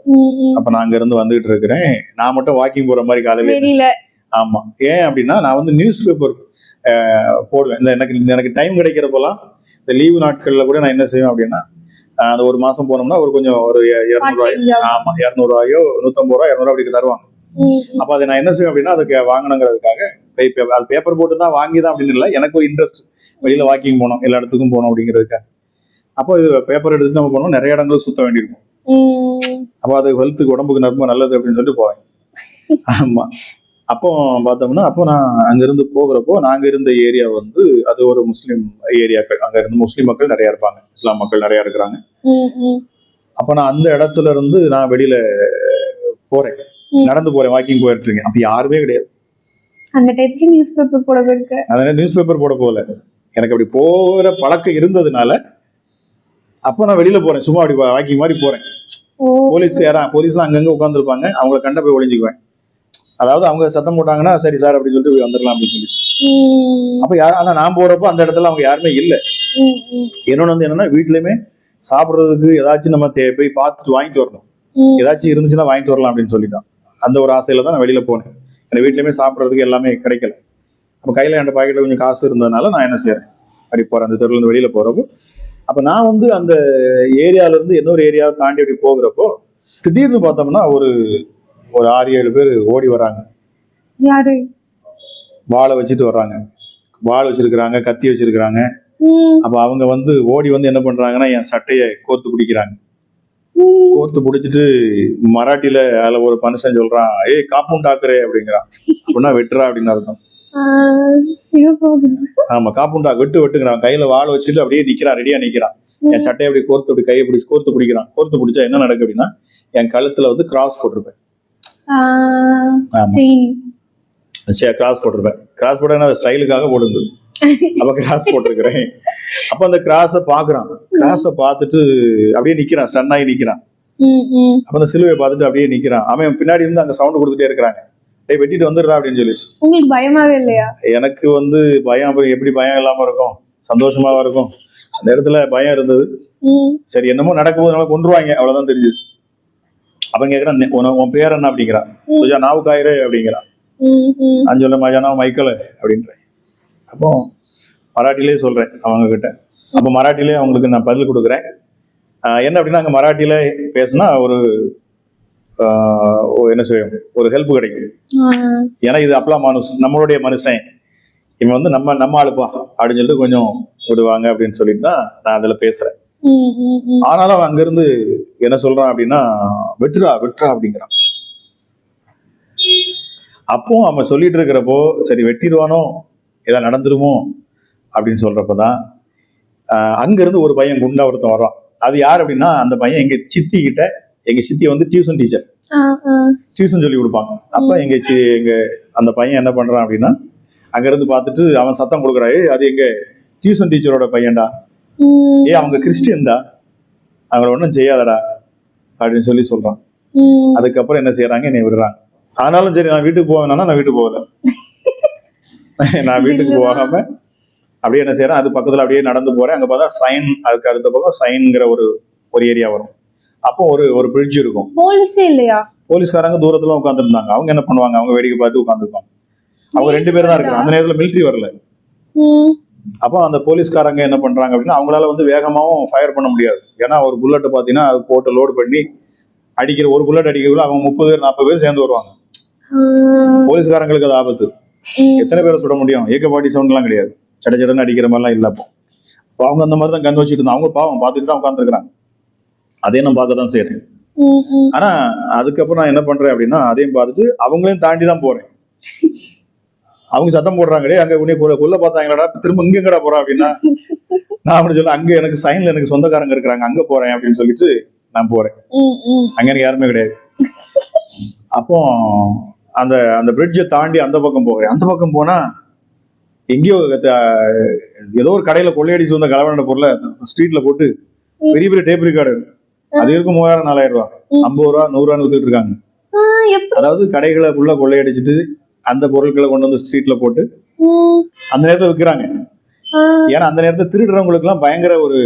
அப்ப நான் அங்க இருந்து வந்துகிட்டு இருக்கிறேன். நான் மட்டும் வாக்கிங் போற மாதிரி காலையில. ஆமா. ஏன் அப்படின்னா நான் வந்து நியூஸ் பேப்பர் போடுவேன். எனக்கு டைம் கிடைக்கிறப்பெல்லாம் இந்த லீவு நாட்கள்ல கூட நான் என்ன செய்வேன் அப்படின்னா அந்த ஒரு மாசம் போனோம்னா ஒரு கொஞ்சம் ஒரு 200 ரூபாய், ஆமா 200 ரூபாயோ 150 ரூபாய் 200 அப்படி தருவாங்க. அப்ப அதை நான் என்ன செய்வேன் அப்படின்னா அதுக்கு வாங்கணுங்கிறதுக்காக அது பேப்பர் போட்டு தான் வாங்கிதான் அப்படின்னு இல்லை, எனக்கு ஒரு இன்ட்ரெஸ்ட். வெளியில வாக்கிங் போனோம், எல்லா இடத்துக்கும் போனோம் அப்படிங்கிறதுக்காக. அப்போ இது பேப்பர் எடுத்துட்டு நம்ம போனோம், நிறைய இடங்களுக்கு சுத்த வேண்டியிருக்கும். அப்போ அது ஹெல்த்துக்கு உடம்புக்கு ரொம்ப நல்லது அப்படின்னு சொல்லிட்டு போவேன். ஆமா. அப்போ பார்த்தோம்னா அப்போ நான் அங்கிருந்து போகிறப்போ நாங்க இருந்த ஏரியா வந்து அது ஒரு முஸ்லீம் ஏரியாக்கள். அங்க இருந்து முஸ்லீம் மக்கள் நிறைய இருப்பாங்க, இஸ்லாம் மக்கள் நிறைய இருக்கிறாங்க. அப்ப நான் அந்த இடத்துல இருந்து நான் வெளியில போறேன், நடந்து போறேன், வாக்கிங் போயிட்டு இருக்கேன். அப்ப யாருமே கிடையாது. அந்த டைத்துல நியூஸ் பேப்பர் போட போயிருக்க. அதனால நியூஸ் பேப்பர் போட போகல. எனக்கு அப்படி போற பழக்கம் இருந்ததுனால அப்ப நான் வெளியில போறேன், சும்மா அப்படி வாக்கிங் மாதிரி போறேன். போலீஸ்லாம் அங்கங்க உட்காந்துருப்பாங்க, அவங்கள கண்ட போய் ஒளிஞ்சுக்குவேன். அதாவது அவங்க சத்தம் போட்டாங்கன்னா சரி சார் அப்படின்னு சொல்லிட்டு வந்துடலாம் அப்படின்னு சொல்லிச்சு. அப்ப ஆனா நான் போறப்போ அந்த இடத்துல அவங்க யாருமே இல்லை. என்னொன்னு வந்து என்னன்னா வீட்லயுமே சாப்பிடுறதுக்கு ஏதாச்சும் நம்ம போய் பார்த்துட்டு வாங்கிட்டு வரணும், ஏதாச்சும் இருந்துச்சுன்னா வாங்கிட்டு வரலாம் அப்படின்னு சொல்லிட்டான். அந்த ஒரு ஆசையில தான் நான் வெளியில போனேன். எனக்கு வீட்லயுமே சாப்பிட்றதுக்கு எல்லாமே கிடைக்கல. அப்ப கையில என் பாக்கெட்ல கொஞ்சம் காசு இருந்ததுனால நான் என்ன செய்யறேன், அப்படி போறேன் அந்த தெருல இருந்து வெளியில போறப்போ. அப்ப நான் வந்து அந்த ஏரியால இருந்து இன்னொரு ஏரியாவை தாண்டி அப்படி போகிறப்போ திடீர்னு பார்த்தோம்னா ஒரு 6-7 பேர் ஓடி வர்றாங்க. யாரு? வாளை வச்சுட்டு வர்றாங்க. வாள் வச்சிருக்கிறாங்க, கத்தி வச்சிருக்கிறாங்க. அப்ப அவங்க வந்து ஓடி வந்து என்ன பண்றாங்கன்னா என் சட்டையை கோர்த்து பிடிக்கிறாங்க. கோர்த்து பிடிச்சிட்டு மராட்டியில அதுல ஒரு மனுஷன் சொல்றான், ஏய் காப்பூண்ட் ஆக்குறே அப்படிங்கிறான். அப்படின்னா வெட்டுறா அப்படின்னு அர்த்தம். ஆமா, காப்பூண்டா வெட்டுங்கிறான். கையில வாள் வச்சுட்டு அப்படியே நிக்கிறான், ரெடியா நிக்கிறான். என் சட்டையை அப்படி கோர்த்து அப்படி கையை பிடிச்சி கோர்த்து பிடிக்கிறான். கோர்த்து பிடிச்சா என்ன நடக்கு அப்படின்னா என் கழுத்துல வந்து கிராஸ் போட்டிருப்பேன். ஆமா. செயின். கிராஸ் போட்டிருப்பேன். கிராஸ் போட்டா ஸ்டைலுக்காக போடுது. அப்ப கிராஸ் போட்டிருக்கிறேன். அப்ப அந்த கிராஸ பாக்குறான். கிராஸ பார்த்துட்டு அப்படியே நிக்கிறான், ஸ்டன் ஆகி நிக்கிறான். அப்ப அந்த சிலுவையை பார்த்துட்டு அப்படியே நிக்கிறான். அவன் பின்னாடி இருந்து அங்க சவுண்ட் கொடுத்துட்டே இருக்கிறாங்க, டேய் வெட்டிட்டு வந்துடுறா அப்படின்னு சொல்லிட்டு. உங்களுக்கு பயமாவே இல்லையா? எனக்கு பயம், எப்படி பயம் இல்லாம இருக்கும், சந்தோஷமாவா இருக்கும். அந்த இடத்துல பயம் இருந்தது. சரி என்னமோ நடக்கும்போது நம்ம கொண்டுருவாங்க அவ்வளவுதான் தெரிஞ்சது. அவன் கேட்கிறான், உன் பேர் என்ன அப்படிங்கிறான். சுஜா நாவுக்காயிரே அப்படிங்கிறான். நான் சொல்ல மஜானா மைக்கேல் அப்படின்றேன். அப்போ மராட்டிலே சொல்றேன் அவங்க கிட்ட. அப்போ மராட்டிலே அவங்களுக்கு நான் பதில் கொடுக்குறேன். என்ன அப்படின்னா அங்க மராட்டியில பேசினா என்ன செய்யும், ஒரு ஹெல்ப் கிடைக்கும். ஏன்னா இது அப்பலா மனுஷ், நம்மளுடைய மனுஷன், இவன் நம்ம ஆளுப்பா அப்படின்னு சொல்லிட்டு கொஞ்சம் விடுவாங்க அப்படின்னு சொல்லிட்டு தான் நான் அதுல பேசுறேன். ஆனாலும் அவன் அங்கிருந்து என்ன சொல்றான் அப்படின்னா, வெட்டுறா அப்படிங்கிறான். அப்போ அவன் சொல்லிட்டு இருக்கிறப்போ சரி வெட்டிடுவானோ, ஏதாவது நடந்துருமோ அப்படின்னு சொல்றப்பதான் அங்க இருந்து ஒரு பையன் குண்டா ஒருத்தன் வர்றான். அது யார் அப்படின்னா, அந்த பையன் எங்க சித்தி கிட்ட, எங்க சித்தி டியூஷன் டீச்சர், டியூஷன் சொல்லி கொடுப்பாங்க. அப்ப எங்க அந்த பையன் என்ன பண்றான் அப்படின்னா, அங்க இருந்து பார்த்துட்டு அவன் சத்தம் கொடுக்குறாரு, அது எங்க டியூஷன் டீச்சரோட பையன்டா, அவங்க கிறிஸ்டியன்டா, அவங்கள ஒன்றும் செய்யாதடா அப்படின்னு சொல்லி சொல்றான். அதுக்கப்புறம் என்ன செய்யறாங்க, என்னை விடுறாங்க. ஆனாலும் சரி நான் வீட்டுக்கு போவேன்னா, நான் வீட்டுக்கு போகல. நான் வீட்டுக்கு போகாம அப்படியே என்ன செய்யறேன், அது பக்கத்துல அப்படியே நடந்து போறேன். அங்க பார்த்தா சைன், அதுக்கு அடுத்த பக்கம் சைன்ங்கிற ஒரு ஏரியா வரும். அப்போ ஒரு பிரிட்ஜ் இருக்கும். போலீஸே இல்லையா? போலீஸ்காரங்க தூரத்துல உட்காந்துருந்தாங்க. அவங்க என்ன பண்ணுவாங்க, அவங்க வேடிக்கை பார்த்து உட்காந்துருப்பாங்க. அவங்க 2 பேர் தான் இருக்காங்க. அந்த நேரத்துல மிலிட்டரி வரல. அப்போ அந்த போலீஸ்காரங்க என்ன பண்றாங்க அப்படின்னா, அவங்களால வேகமாவும் ஃபயர் பண்ண முடியாது. ஏன்னா ஒரு புல்லட் பாத்தீங்கன்னா அது போட்டு லோடு பண்ணி அடிக்கிற, ஒரு புல்லட் அடிக்கிறதுல அவங்க 30 பேர் 40 பேர் சேர்ந்து வருவாங்க. போலீஸ்காரங்களுக்கு அது ஆபத்து. எத்தனை பேரை சுட முடியும்? AK-47 எல்லாம் கிடையாது, சடன்னு அடிக்கிற மாதிரிலாம் இல்ல. அப்போ அவங்க அந்த மாதிரி தான் கண் வச்சுட்டு இருந்தாங்க. அவங்க பாவம் பார்த்துட்டு தான் உட்காந்துருக்காங்க. அதே நான் பார்க்க தான் செய்யறேன். ஆனா அதுக்கப்புறம் நான் என்ன பண்றேன் அப்படின்னா, அதையும் பார்த்துட்டு அவங்களையும் தாண்டி தான் போறேன். அவங்க சத்தம் போடுறாங்களே, அங்க உன்னை கொல்ல பார்த்தாங்களா, திரும்ப இங்க எங்கடா போறேன் அப்படின்னா, நான் அப்படி சொல்ல, அங்க எனக்கு சைன்ல எனக்கு சொந்தக்காரங்க இருக்கிறாங்க, அங்க போறேன் அப்படின்னு சொல்லிட்டு நான் போறேன். அங்க எனக்கு யாருமே கிடையாது. அப்போ அந்த பிரிட்ஜை தாண்டி அந்த பக்கம் போகிறேன். அந்த பக்கம் போனா எங்கேயோ ஏதோ ஒரு கடையில கொள்ளையடிச்சு வந்த கலவரான பொருளை ஸ்ட்ரீட்ல போட்டு பெரிய பெரிய டேப் ரெக்கார்டு, அது இருக்கும் 3000 4000 ரூபா, 50 ரூபா 100 ரூபான்னு வித்துட்டு இருக்காங்க. அதாவது கடைகளை ஃபுல்லா கொள்ளையடிச்சிட்டு அந்த பொருட்களை கொண்டு வந்து ஸ்ட்ரீட்ல போட்டு அந்த நேரத்தை விற்கிறாங்க. ஏன்னா அந்த நேரத்தை திருடுறவங்களுக்கு எல்லாம் பயங்கர ஒரு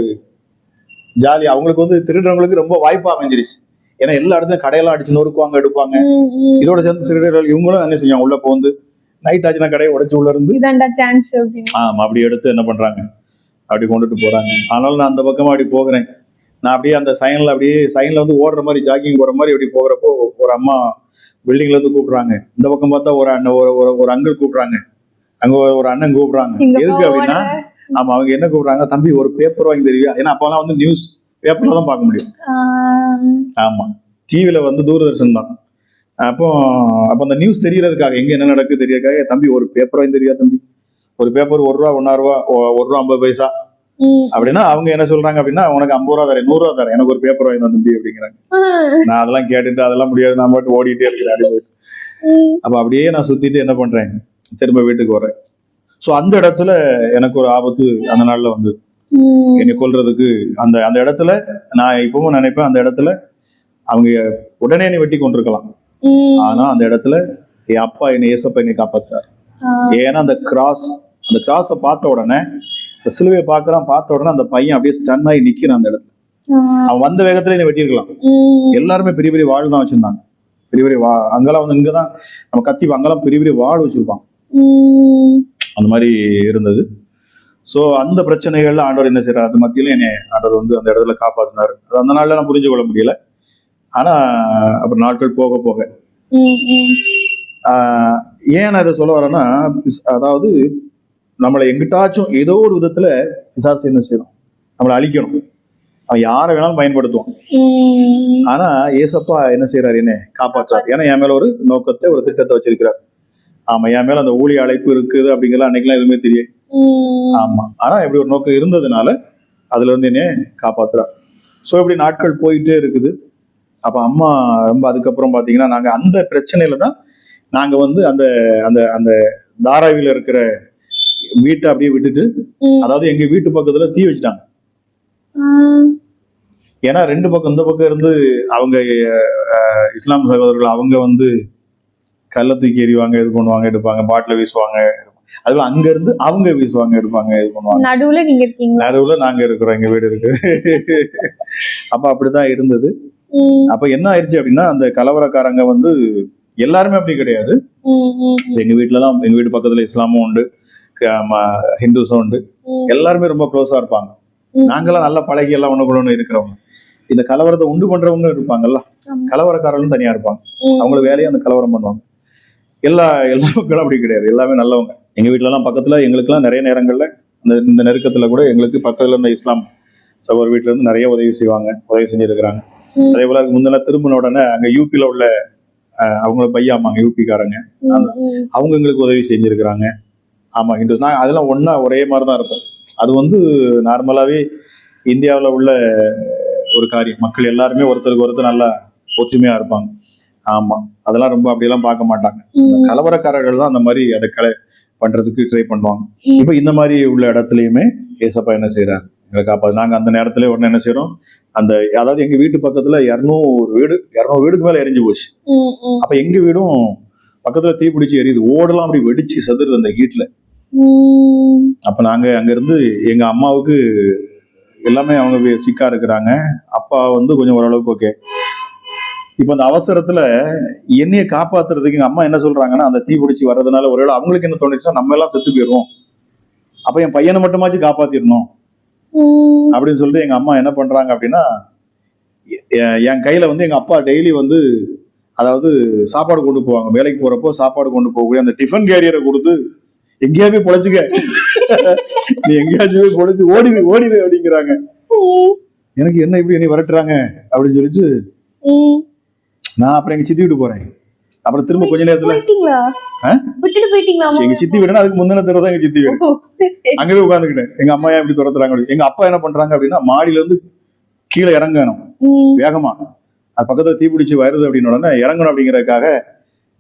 ஜாலி. அவங்களுக்கு திருடுறவங்களுக்கு ரொம்ப வாய்ப்பா அமைஞ்சிருச்சு. ஏன்னா எல்லா இடத்துலயும் கடையெல்லாம் அடிச்சு நொறுக்குவாங்க, எடுப்பாங்க. இதோட சேர்ந்து திருடர்கள் இவங்களும் என்ன செய்வாங்க, உள்ள போந்து நைட் ஆச்சுன்னா கடையை உடைச்சு உள்ள இருந்து அப்படி எடுத்து என்ன பண்றாங்க, அப்படி கொண்டுட்டு போறாங்க. ஆனாலும் நான் அந்த பக்கமா அப்படி போகிறேன். நான் அப்படியே அந்த சைன்ல ஓடுற மாதிரி, ஜாக்கிங் போற மாதிரி அப்படி போகிறப்போ ஒரு அம்மா பில்டிங்ல இருந்து கூப்பிடுறாங்க. இந்த பக்கம் பார்த்தா ஒரு அண்ணன், ஒரு அங்கிள் கூப்பிடுறாங்க. அங்க ஒரு அண்ணன் கூப்பிடுறாங்க. எதுக்கு அப்படின்னா, ஆமா அவங்க என்ன கூப்பிடுறாங்க, தம்பி ஒரு பேப்பர் வாங்கி தருவியா? ஏன்னா அப்பெல்லாம் நியூஸ் பேப்பர்ல தான் பார்க்க முடியும். ஆமா, டிவில தூர்தர்ஷன் தான். அப்போ அந்த நியூஸ் தெரியறதுக்காக, எங்க என்ன நடக்குது தெரியறதுக்காக, தம்பி ஒரு பேப்பர் வாங்கி தருவியா தம்பி? ஒரு பேப்பர் 1 ரூபா 1 ரூபா 1 ரூபா 50 பைசா அப்படின்னா அவங்க என்ன சொல்றாங்க அப்படின்னா, உனக்கு 50 ரூபா தரேன், 100 ரூபா தரேன், எனக்கு ஒரு பேப்பர் வாங்கி தம்பி அப்படிங்கிறாங்க. நான் அதெல்லாம் கேட்டுட்டு அதெல்லாம் முடியாது, நான் மட்டும் ஓடிட்டே இருக்கிறேன் அப்படி போயிட்டு. அப்ப அப்படியே நான் சுத்திட்டு என்ன பண்றேன், திரும்ப வீட்டுக்கு வரேன். சோ அந்த இடத்துல எனக்கு ஒரு ஆபத்து அந்த நாள்ல என்னை கொல்றதுக்கு. அந்த இடத்துல நான் இப்பவும் நினைப்பேன், அந்த இடத்துல அவங்க உடனே என்னை வெட்டி கொண்டிருக்கலாம். ஆனா அந்த இடத்துல என் அப்பா ஏசப்பா என்னை காப்பாத்தார். ஏன்னா அந்த கிராஸை பார்த்த உடனே, இந்த சிலுவையை பார்த்த உடனே அந்த பையன் அப்படியே ஸ்டன் ஆகி நிக்கிறான் அந்த இடத்துல. அவன் வந்த வேகத்துல என்னை வெட்டியிருக்கலாம். எல்லாருமே பெரிய பெரிய வாழ் தான் வச்சிருந்தாங்க. பெரிய பெரிய அங்கெல்லாம் இங்கதான் நம்ம கத்தி, அங்கெல்லாம் பெரிய பெரிய வாழ் வச்சிருப்பான். அந்த மாதிரி இருந்தது. சோ அந்த பிரச்சனைகள்ல ஆண்டவர் என்ன செய்யறாரு, அது மத்தியில என்னை ஆண்டவர் அந்த இடத்துல காப்பாத்தினாரு. அது அந்த நாள்ல நான் புரிஞ்சு கொள்ள முடியல. ஆனா அப்புறம் நாட்கள் போக போக ஏன் நான் இதை சொல்ல வரேன்னா, அதாவது நம்மளை எங்கிட்டாச்சும் ஏதோ ஒரு விதத்துல பிசாசு என்ன செய்யணும், நம்மளை அழிக்கணும். அவன் யாரை வேணாலும் பயன்படுத்துவான். ஆனா ஏசப்பா என்ன செய்யறாரு, என்ன காப்பாற்றாரு. ஏன்னா என் மேல ஒரு நோக்கத்தை, ஒரு திட்டத்தை வச்சிருக்கிறார். ஆமா, என் மேல அந்த ஊழிய அழைப்பு இருக்குது அப்படிங்கிறதுலாம் அன்னைக்கெல்லாம் எதுவுமே தெரியும். ஆமா, ஆனா இப்படி ஒரு நோக்கம் இருந்ததுனால அதுல என்னைய காப்பாத்துறார். சோ இப்படி நாட்கள் போயிட்டே இருக்குது. அப்ப அம்மா ரொம்ப அதுக்கப்புறம் பாத்தீங்கன்னா நாங்க அந்த பிரச்சனையில தான் நாங்க வந்து அந்த அந்த அந்த தாராவில இருக்கிற வீட்டை அப்படியே விட்டுட்டு, ம். அதாவது எங்க வீட்டு பக்கத்துல தீ வச்சுட்டாங்க. ஆ. ஏன்னா 2 பக்கம், இந்த பக்கம் இருந்து அவங்க இஸ்லாம் சகோதரர்கள் அவங்க வந்து கல்ல தூக்கி எறிவாங்க, இது பண்ணுவாங்க, எடுப்பாங்க, பாட்டில வீசுவாங்க. அதுல அங்க இருந்து அவங்க வீசுவாங்க, எடுப்பாங்க, இது பண்ணுவாங்க. நடுவுல நீங்க இருக்கீங்க. நடுவுல நாங்க இருக்கிறோம், எங்க வீடு இருக்கு. அப்ப அப்படிதான் இருந்தது. ம். அப்ப என்ன ஆயிடுச்சு அப்படின்னா, அந்த கலவரக்காரங்க வந்து எல்லாருமே அப்படி கிடையாது. ம். ம். எங்க வீட்டுலலாம், எங்க வீட்டு பக்கத்துல இஸ்லாமும் உண்டு, ஹிந்துஸும் உண்டு. ம். எல்லாருமே ரொம்ப க்ளோஸா இருப்பாங்க. ம். நாங்கெல்லாம் நல்லா பழகி எல்லாம் ஒண்ணுக்குள்ள ஒண்ணு இருக்கிறவங்க. இந்த கலவரத்தை உண்டு பண்றவங்க இருப்பாங்கல்ல, ஆமா. கலவரக்காரர்களும் தனியா இருப்பாங்க. ம். அவங்கள வேலையை அந்த கலவரம் பண்ணுவாங்க. எல்லா மக்களும் அப்படி கிடையாது, எல்லாமே நல்லவங்க. எங்க வீட்டுல எல்லாம் பக்கத்துல எங்களுக்கெல்லாம் நிறைய நேரங்கள்ல இந்த நெருக்கத்துல கூட எங்களுக்கு பக்கத்துல இருந்த இஸ்லாம் சகோதர வீட்டுல இருந்து நிறைய உதவி செய்வாங்க, உதவி செஞ்சிருக்கிறாங்க. ம். அதே போல அதுக்கு முந்தின திரும்பின உடனே அங்க யூபில உள்ள அவங்கள பையாமாங்க யூபிக்காரங்க, ம். ம். அவங்க எங்களுக்கு உதவி செஞ்சிருக்கிறாங்க. ஆமா, ஹிந்துஸ் நான் அதெல்லாம் ஒண்ணா ஒரே மாதிரி தான் இருக்கும். அது வந்து நார்மலாவே இந்தியாவுல உள்ள ஒரு காரியம். மக்கள் எல்லாருமே ஒருத்தருக்கு ஒருத்தர் நல்லா ஒற்றுமையா இருப்பாங்க. ஆமா, அதெல்லாம் ரொம்ப அப்படியெல்லாம் பார்க்க மாட்டாங்க. அந்த ம். கலவரக்காரர்கள் தான் அந்த மாதிரி அதை பண்றதுக்கு ட்ரை பண்ணுவாங்க. ம். இப்ப இந்த மாதிரி உள்ள இடத்துலயுமே ஏசப்பா என்ன செய்யறாரு, எங்களை காப்பாது. நாங்க அந்த நேரத்துல உடனே என்ன செய்யறோம், அந்த அதாவது எங்க வீட்டு பக்கத்துல 200 வீடுக்கு மேல எரிஞ்சு போச்சு. ம். ம். அப்ப எங்க வீடும் பக்கத்துல தீ பிடிச்சி எரியுது, ஓடெல்லாம் அப்படி வெடிச்சு சதுருது அந்த ஹீட்ல. ம். அப்ப நாங்க அங்க இருந்து எங்க அம்மாவுக்கு எல்லாமே அவங்க சிக்கா இருக்கிறாங்க, அப்பா வந்து கொஞ்சம் ஓரளவுக்கு ஓகே. இப்ப அந்த அவசரத்துல என்னைய காப்பாத்துறதுக்கு எங்க அம்மா என்ன சொல்றாங்கன்னா, அந்த தீ பிடிச்சி வர்றதுனால ஒருவேளை அவங்களுக்கு என்ன தோணுச்சுன்னா நம்ம எல்லாம் செத்து போயிடுவோம், அப்ப என் பையனை மட்டுமாச்சும் காப்பாத்திடணும் ம். அப்படின்னு சொல்லிட்டு எங்க அம்மா என்ன பண்றாங்க அப்படின்னா, என் கையில வந்து எங்க அப்பா டெய்லி வந்து அதாவது சாப்பாடு கொண்டு போவாங்க, வேலைக்கு போறப்போ சாப்பாடு கொண்டு போகக்கூடிய அந்த டிஃபன் கேரியரை கொடுத்து எங்கேயா போய் பொழைச்சுக்க, நீ எங்கேயாச்சும் போய் பொழைச்சு ஓடிடு அப்படிங்கிறாங்க. ம். எனக்கு என்ன இப்படி என்னை விரட்டுறாங்க அப்படின்னு சொல்லிட்டு ம். நான் அப்புறம் எங்க சித்தி வீட்டு போறேன். அப்புறம் திரும்ப கொஞ்ச நேரத்துல போயிட்டீங்களா? விட்டுட்டு போயிட்டீங்களா? எங்க சித்தி வீடுனா அதுக்கு முந்தின தெரு தான் எங்க சித்தி வீடு. அங்கவே உட்காந்துக்கிட்டேன், எங்க அம்மா ஏன் இப்படி துரத்துறாங்க அப்படின்னு. எங்க அப்பா என்ன பண்றாங்க அப்படின்னா, மாடியில இருந்து கீழே இறங்கணும் வேகமா, அது பக்கத்துல தீப்பிடிச்சு வருது அப்படின்னு உடனே இறங்கணும் அப்படிங்கறதுக்காக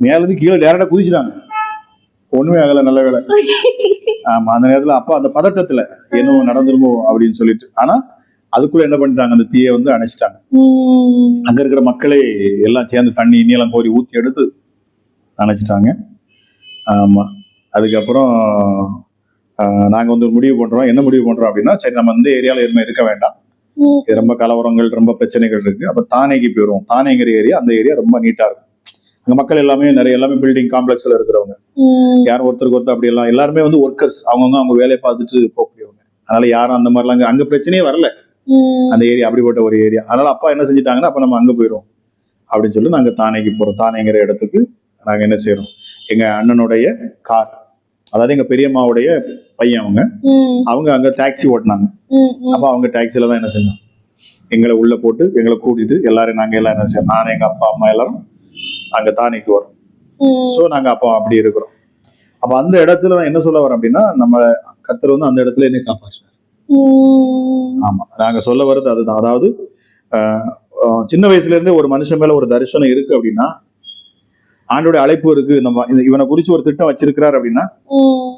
மேல இருந்து கீழே டேரக்டா குதிச்சுட்டாங்க. ஒண்ணுமே ஆகல, நல்ல வேலை. ஆமா, அந்த நேரத்துல அப்பா அந்த பதட்டத்துல என்ன நடந்துருமோ அப்படின்னு சொல்லிட்டு, ஆனா அதுக்குள்ள என்ன பண்ணிட்டாங்க, அந்த தீயை வந்து அணைச்சிட்டாங்க. அங்க இருக்கிற மக்களே எல்லாம் சேர்ந்து தண்ணி இன்னியெல்லாம் கோரி ஊத்தி எடுத்து அணைச்சிட்டாங்க. ஆமா, அதுக்கப்புறம் நாங்க வந்து ஒரு முடிவு பண்றோம். என்ன முடிவு பண்றோம் அப்படின்னா, சரி நம்ம இந்த ஏரியால எதுவுமே இருக்க வேண்டாம், இது ரொம்ப கலவரங்கள் ரொம்ப பிரச்சனைகள் இருக்கு, அப்ப தானேக்கு போயிடுவோம். தானேங்கிற ஏரியா, அந்த ஏரியா ரொம்ப நீட்டா இருக்கும். அங்க மக்கள் எல்லாமே எல்லாமே பில்டிங் காம்ப்ளெக்ஸ்ல இருக்கிறவங்க, யாரும் ஒருத்தருக்கு ஒருத்தர் அப்படி எல்லாம் எல்லாருமே வந்து ஒர்க்கர்ஸ், அவங்க வேலையை பார்த்துட்டு போகக்கூடியவங்க. அதனால யாரும் அந்த மாதிரிலாம் அங்க பிரச்சனையே வரல. அந்த ஏரியா அப்படிப்பட்ட ஒரு ஏரியா. அதனால அப்பா என்ன செஞ்சுட்டாங்கன்னா, அப்ப நம்ம அங்க போயிடும் அப்படின்னு சொல்லி நாங்க தானேக்கு போறோம். தானேங்கிற இடத்துக்கு நாங்க என்ன செய்யறோம், எங்க அண்ணனுடைய கார், அதாவது எங்க பெரியம்மாவுடைய பையன் அவங்க அங்க டாக்ஸி ஓட்டினாங்க. அப்ப அவங்க டாக்ஸில தான் என்ன செஞ்சோம், எங்களை உள்ள போட்டு எங்களை கூட்டிட்டு எல்லாரும் நாங்க எல்லாம் என்ன செய்யறோம், நானே எங்க அப்பா அம்மா எல்லாரும் அங்க தானேக்கு வரோம். சோ நாங்க அப்போ அப்படி இருக்கிறோம். அப்ப அந்த இடத்துல நான் என்ன சொல்ல வரேன் அப்படின்னா, நம்ம கர்த்தர் வந்து அந்த இடத்துல என்ன காப்பாற்றார். ஆமா, நாங்க சொல்ல வர்றது அதுதான். அதாவது சின்ன வயசுல இருந்தே ஒரு மனுஷன் மேல ஒரு தரிசனம் இருக்கு அப்படின்னா, ஆண்டோட அழைப்பு இருக்கு, நம்ம இவனை குறிச்சு ஒரு திட்டம் வச்சிருக்கிறார் அப்படின்னா,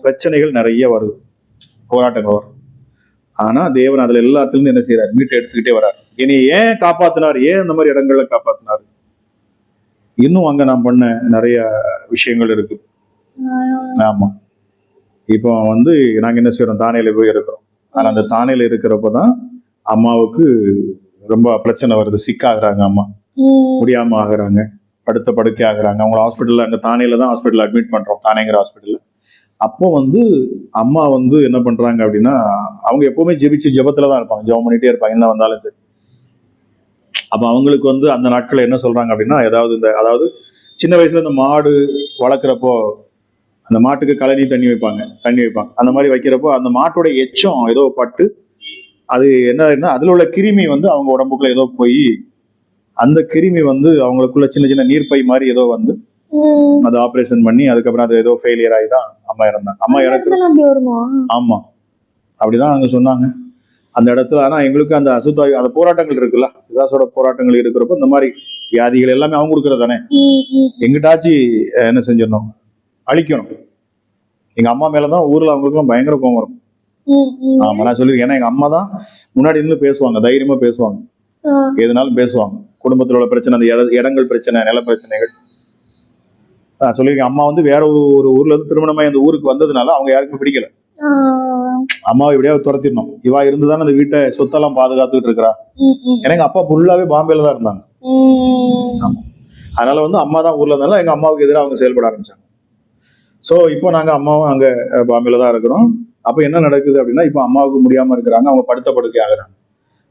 பிரச்சனைகள் நிறைய வருது, போராட்டங்கள் வரும். ஆனா தேவன் அதுல எல்லாத்துலயும் என்ன செய்யறாரு, மீட்டு எடுத்துக்கிட்டே வர்றாரு. இனி ஏன் காப்பாத்தினார், ஏன் அந்த மாதிரி இடங்கள்ல காப்பாத்தினார், இன்னும் அங்க நான் பண்ண நிறைய விஷயங்கள் இருக்கு. ஆமா, இப்போ வந்து நாங்க என்ன செய்யறோம், தானேல போய் இருக்கிறோம். ஆனா அந்த தானேல இருக்கிறப்பதான் அம்மாவுக்கு ரொம்ப பிரச்சனை வருது, சிக்காகிறாங்க, அம்மா முடியாம ஆகுறாங்க, படுத்த படுக்கை ஆகுறாங்க. அவங்கள ஹாஸ்பிட்டல்ல, அங்க தானேல தான் ஹாஸ்பிட்டல் அட்மிட் பண்றோம், தானேங்கிற ஹாஸ்பிட்டல்ல. அப்போ வந்து அம்மா வந்து என்ன பண்றாங்க அப்படின்னா, அவங்க எப்பவுமே ஜெபத்துல தான் இருப்பாங்க, ஜெபம் பண்ணிட்டே இருப்பாங்க என்ன வந்தாலும் சரி. அப்ப அவங்களுக்கு வந்து அந்த நாட்கள் என்ன சொல்றாங்க அப்படின்னா, அதாவது சின்ன வயசுல இந்த மாடு வளர்க்குறப்போ அந்த மாட்டுக்கு கழனி தண்ணி வைப்பாங்க. அந்த மாதிரி வைக்கிறப்போ அந்த மாட்டோட எச்சம் ஏதோ பட்டு அது என்ன அதுல உள்ள கிருமி வந்து அவங்க உடம்புக்குள்ள ஏதோ போய் அந்த கிருமி வந்து அவங்களுக்குள்ள சின்ன சின்ன நீர்ப்பை மாதிரி ஏதோ வந்து அது ஆபரேஷன் பண்ணி அதுக்கப்புறம் அது ஏதோ ஃபெயிலியர் ஆகி தான் அம்மா இறந்தாங்க. அம்மா இறக்குறது. ஆமா, அப்படிதான் அங்க சொன்னாங்க அந்த இடத்துல. ஆனா எங்களுக்கு அந்த அந்த போராட்டங்கள் இருக்குல்ல, பிசாசோட போராட்டங்கள் இருக்கிறப்போ இந்த மாதிரி வியாதிகள் எல்லாமே அவங்க கொடுக்கறது தானே. எங்கிட்டாச்சு என்ன செஞ்சிடணும், அழிக்கணும். எங்க அம்மா மேலதான் ஊர்ல அவங்களுக்குலாம் பயங்கர கோவம் வரும். ஆமா, நான் சொல்லிருக்கேன். ஏன்னா எங்க அம்மா தான் முன்னாடி இருந்து பேசுவாங்க, தைரியமா பேசுவாங்க, எதுனாலும் பேசுவாங்க. குடும்பத்துல உள்ள பிரச்சனை, அந்த இடங்கள் பிரச்சனை, நில பிரச்சனைகள். நான் சொல்லியிருக்கேன், அம்மா வந்து வேற ஒரு ஊர்ல இருந்து திருமணமாய் அந்த ஊருக்கு வந்ததுனால அவங்க யாருக்குமே பிடிக்கல. அம்மாவை எப்படியாவது துரத்திடணும், இவா இருந்துதானே அந்த வீட்டை சொத்தெல்லாம் பாதுகாத்துட்டு இருக்கிறா. ஏன்னா எங்க அப்பா ஃபுல்லாவே பாம்பேல தான் இருந்தாங்க. ஆமா, அதனால வந்து அம்மா தான் ஊர்ல இருந்தாலும் எங்க அம்மாவுக்கு எதிராக அவங்க செயல்பட ஆரம்பிச்சாங்க. ஸோ இப்போ நாங்க அம்மாவும் அங்க பாம்பேல தான் இருக்கிறோம். அப்போ என்ன நடக்குது அப்படின்னா, இப்போ அம்மாவுக்கு முடியாம இருக்கிறாங்க, அவங்க படுத்த படுக்கை ஆகுறாங்க,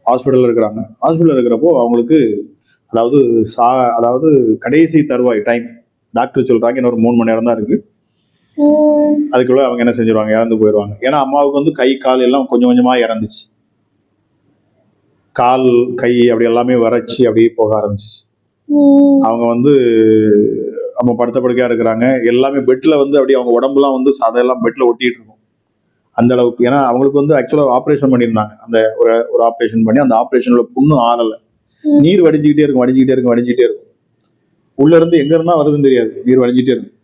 ஹாஸ்பிட்டல்ல இருக்கிறாங்க. ஹாஸ்பிட்டல்ல இருக்கிறப்போ அவங்களுக்கு அதாவது அதாவது கடைசி தருவாய் டைம். டாக்டர் சொல்றாங்க இன்னொரு 3 மணி நேரம் தான் இருக்கு, அதுக்குள்ள அவங்க என்ன செஞ்சிருவாங்க, இறந்து போயிடுவாங்க. ஏன்னா அம்மாவுக்கு வந்து கை கால் எல்லாம் கொஞ்சம் கொஞ்சமா இறந்துச்சு, கால் கை அப்படி எல்லாமே வறட்சி அப்படியே போக ஆரம்பிச்சிச்சு. அவங்க வந்து அவங்க படுத்த படுக்கையா இருக்கிறாங்க, எல்லாமே பெட்ல வந்து அப்படியே அவங்க உடம்புலாம் வந்து அதெல்லாம் பெட்ல ஒட்டிட்டு இருக்கும் அந்த அளவுக்கு. ஏன்னா அவங்களுக்கு வந்து ஆக்சுவலா ஆப்ரேஷன் பண்ணியிருந்தாங்க, அந்த ஒரு ஆப்ரேஷன் பண்ணி அந்த ஆப்ரேஷன்ல புண்ணு ஆறல, நீர் வடிஞ்சுக்கிட்டே இருக்கும். உள்ள இருந்து எங்க இருந்தா வருதுன்னு தெரியாது, நீர் வடிஞ்சிட்டே இருக்கும்.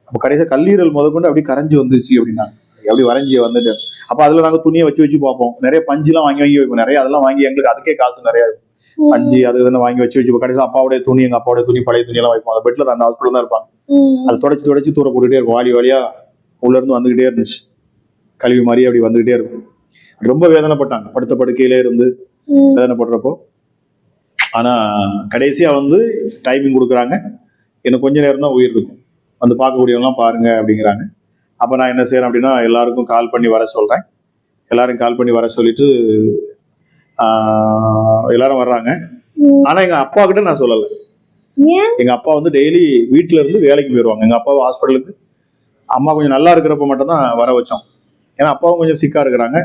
அப்ப கடைசியா கல்லீரல் முதற்கொண்டு அப்படி கரைஞ்சி வந்துச்சு அப்படின்னா, அப்படி வரைஞ்சி வந்துட்டு அப்ப அதுல நாங்க துணியை வச்சு பார்ப்போம். நிறைய பஞ்சு எல்லாம் வாங்கி வைப்போம், நிறைய அதெல்லாம் வாங்கி எங்களுக்கு அதுக்கே காசு நிறைய இருக்கும். பஞ்சு அது இதெல்லாம் வாங்கி வச்சு கடைசியா அப்பாவுடைய துணி, எங்க அப்பாவுடைய துணி, பழைய துணி எல்லாம் வைப்போம். அந்த பெட்ல தான், அந்த ஹாஸ்பிட்டல் தான் இருப்பாங்க. அதை தொடச்சு தூர போட்டுட்டே இருக்கும், வாலி வாலியா உள்ள இருந்து வந்துகிட்டே இருந்துச்சு, கழிவு மாதிரி அப்படி வந்துகிட்டே இருக்கும். ரொம்ப வேதனைப்பட்டாங்க, படுத்த படுக்கையிலே இருந்து வேதனைப்படுறப்போ. ஆனா கடைசியா வந்து டைமிங் கொடுக்குறாங்க, இன்னும் கொஞ்ச நேரம் தான் உயிர் இருக்கும், வந்து பார்க்கக்கூடியவங்களாம் பாருங்க அப்படிங்கிறாங்க. அப்ப நான் என்ன செய்யறேன் அப்படின்னா, எல்லாருக்கும் கால் பண்ணி வர சொல்றேன். எல்லாரும் கால் பண்ணி வர சொல்லிட்டு எல்லாரும் வர்றாங்க. ஆனா எங்க அப்பா கிட்ட நான் சொல்லல. எங்க அப்பா வந்து டெய்லி வீட்டுல இருந்து வேலைக்கு போயிடுவாங்க. எங்க அப்பா ஹாஸ்பிட்டலுக்கு அம்மா கொஞ்சம் நல்லா இருக்கிறப்ப மட்டும் தான் வர வச்சோம். ஏன்னா அப்பாவும் கொஞ்சம் சிக்கா இருக்கிறாங்க.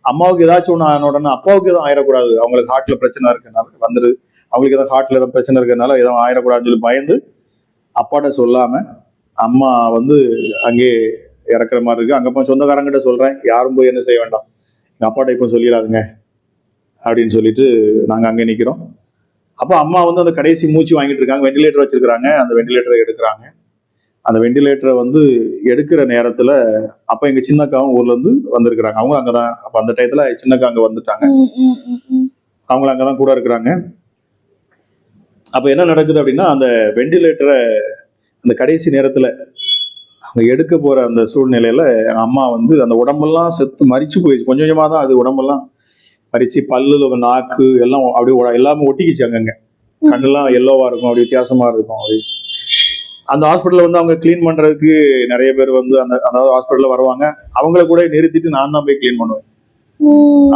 அம்மாவுக்கு ஏதாச்சும் ஒண்ணு ஆன உடனே அப்பாவுக்கு எதுவும் ஆயிடக்கூடாது, அவங்களுக்கு ஹார்ட்ல பிரச்சனை இருக்கிறதுனால வந்துருது, அவங்களுக்கு ஏதாவது ஹார்ட்ல ஏதாவது பிரச்சனை இருக்கிறதுனால எதுவும் ஆயிடக்கூடாதுன்னு சொல்லி பயந்து அப்பாட்ட சொல்லாம அம்மா வந்து அங்கே இறக்குற மாதிரி இருக்கு. அங்க போய் சொந்தக்காரங்கிட்ட சொல்றேன், யாரும் போய் என்ன செய்ய வேண்டாம், எங்க அப்பாட்ட இப்போ சொல்லிடாதுங்க அப்படின்னு சொல்லிட்டு நாங்க அங்கே நிக்கிறோம். அப்போ அம்மா வந்து அந்த கடைசி மூச்சு வாங்கிட்டு இருக்காங்க, வெண்டிலேட்டர் வச்சிருக்காங்க, அந்த வெண்டிலேட்டரை எடுக்கிறாங்க. அந்த வெண்டிலேட்டரை வந்து எடுக்கிற நேரத்துல அப்ப எங்க சின்னக்காவும் ஊர்ல இருந்து வந்திருக்கிறாங்க, அவங்க அங்கதான். அப்ப அந்த டயத்துல சின்னக்கா அங்க வந்துட்டாங்க, அவங்களும் அங்கதான் கூட இருக்கிறாங்க. அப்ப என்ன நடக்குது அப்படின்னா, அந்த வெண்டிலேட்டரை அந்த கடைசி நேரத்துல அவங்க எடுக்க போற அந்த சூழ்நிலையில அம்மா வந்து அந்த உடம்பெல்லாம் செத்து மரிச்சு போயிடுச்சு, கொஞ்சம் கொஞ்சமா தான் அது உடம்பெல்லாம் மரிச்சு, பல்லுல நாக்கு எல்லாம் அப்படியே எல்லாமே ஒட்டிக்கிச்சு, அங்கங்க கண்ணெல்லாம் எல்லோவா இருக்கும், அப்படி வித்தியாசமா இருக்கும். அப்படி அந்த ஹாஸ்பிட்டல்ல வந்து அவங்க கிளீன் பண்றதுக்கு நிறைய பேர் வந்து அதாவது ஹாஸ்பிட்டல்ல வருவாங்க, அவங்கள கூட நிறுத்திட்டு நான் தான் போய் கிளீன் பண்ணுவேன்.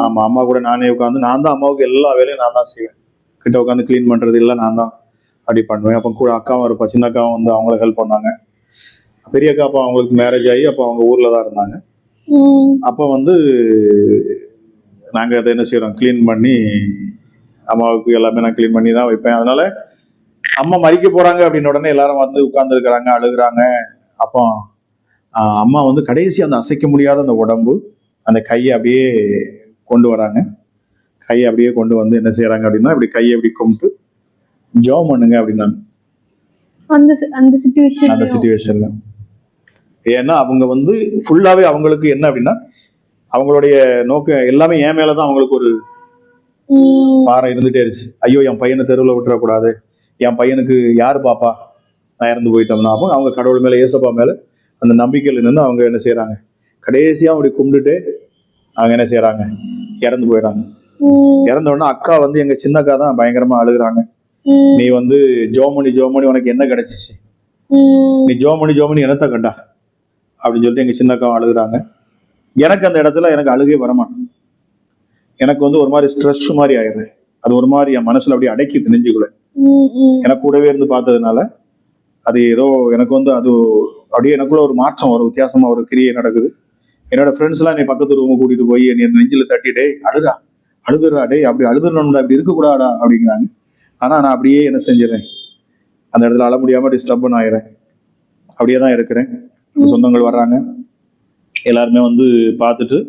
ஆமா, அம்மா கூட நானே உட்காந்து நான் தான் அம்மாவுக்கு எல்லா வேலையும் நான் தான் செய்வேன், கிட்ட உட்காந்து கிளீன் பண்றது எல்லாம் நான் தான் அப்படி பண்ணுவேன். அப்போ கூட அக்காவும் இருப்பா, சின்ன அக்காவும் வந்து அவங்கள ஹெல்ப் பண்ணாங்க. பெரிய அக்கா அப்போ அவங்களுக்கு மேரேஜ் ஆகி அப்போ அவங்க ஊர்ல தான் இருந்தாங்க. அப்போ வந்து நாங்க அதை என்ன செய்யறோம், கிளீன் பண்ணி அம்மாவுக்கு எல்லாமே நான் கிளீன் பண்ணி தான் வைப்பேன். அதனால அம்மா மறிக்க போறாங்க அப்படின்னு உடனே எல்லாரும் வந்து உட்கார்ந்து இருக்கிறாங்க, அழுகுறாங்க. அப்போ அம்மா வந்து கடைசி அந்த அசைக்க முடியாத அந்த உடம்பு, அந்த கையை அப்படியே கொண்டு வராங்க. கையை அப்படியே கொண்டு வந்து என்ன செய்யறாங்க அப்படின்னா, இப்படி கையை எப்படி கும்பிட்டு ஜெபம் பண்ணுங்க அப்படின்னாங்க அந்த சிச்சுவேஷன்ல. ஏன்னா அவங்க வந்து ஃபுல்லாவே அவங்களுக்கு என்ன அப்படின்னா, அவங்களுடைய நோக்கம் எல்லாமே என் மேலதான் அவங்களுக்கு ஒரு பாரம் இருந்துட்டே இருந்துச்சு. ஐயோ என் பையனை தெருவில் விட்டுறக்கூடாது, என் பையனுக்கு யாரு பாப்பா நான் இறந்து போயிட்டோம்னா. அப்போ அவங்க கடவுள் மேல, ஏசப்பா மேல அந்த நம்பிக்கையில் நின்று அவங்க என்ன செய்யறாங்க, கடைசியா அப்படி கும்பிட்டுட்டு அவங்க என்ன செய்யறாங்க, இறந்து போயிடறாங்க. இறந்த உடனே அக்கா வந்து எங்க சின்னக்கா தான் பயங்கரமா அழுகுறாங்க. நீ வந்து ஜோமணி உனக்கு என்ன கிடைச்சிச்சு, நீ ஜோமணி என்னத்த கண்டா அப்படின்னு சொல்லிட்டு எங்க சின்னக்கா அழுகுறாங்க. எனக்கு அந்த இடத்துல எனக்கு அழுகே வரமாட்டேன், எனக்கு வந்து ஒரு மாதிரி ஸ்ட்ரெஸ் மாதிரி ஆயிடுறேன். அது ஒரு மாதிரி என் மனசுல அப்படியே அடைக்கிட்டு நெஞ்சுக்குள்ள. எனக்கு கூடவே இருந்து பார்த்ததுனால அது ஏதோ எனக்கு வந்து அது அப்படியே எனக்குள்ள ஒரு மாற்றம், ஒரு வித்தியாசமா ஒரு கிரியை நடக்குது. என்னோட ஃப்ரெண்ட்ஸ் எல்லாம் என்னை பக்கத்து ரூம் கூட்டிட்டு போய் என்னை நெஞ்சில தட்டிட்டே அழுதுறா டே, அப்படி அழுதுறணும்டா, அப்படி இருக்கக்கூடாடா அப்படிங்கிறாங்க. ஆனா நான் அப்படியே என்ன செஞ்சிடறேன், அந்த இடத்துல அழ முடியாம டிஸ்டர்பன் ஆயிடுறேன், அப்படியே தான் இருக்கிறேன். சொந்தங்கள் வர்றாங்க, எல்லாருமே வந்து பார்த்துட்டு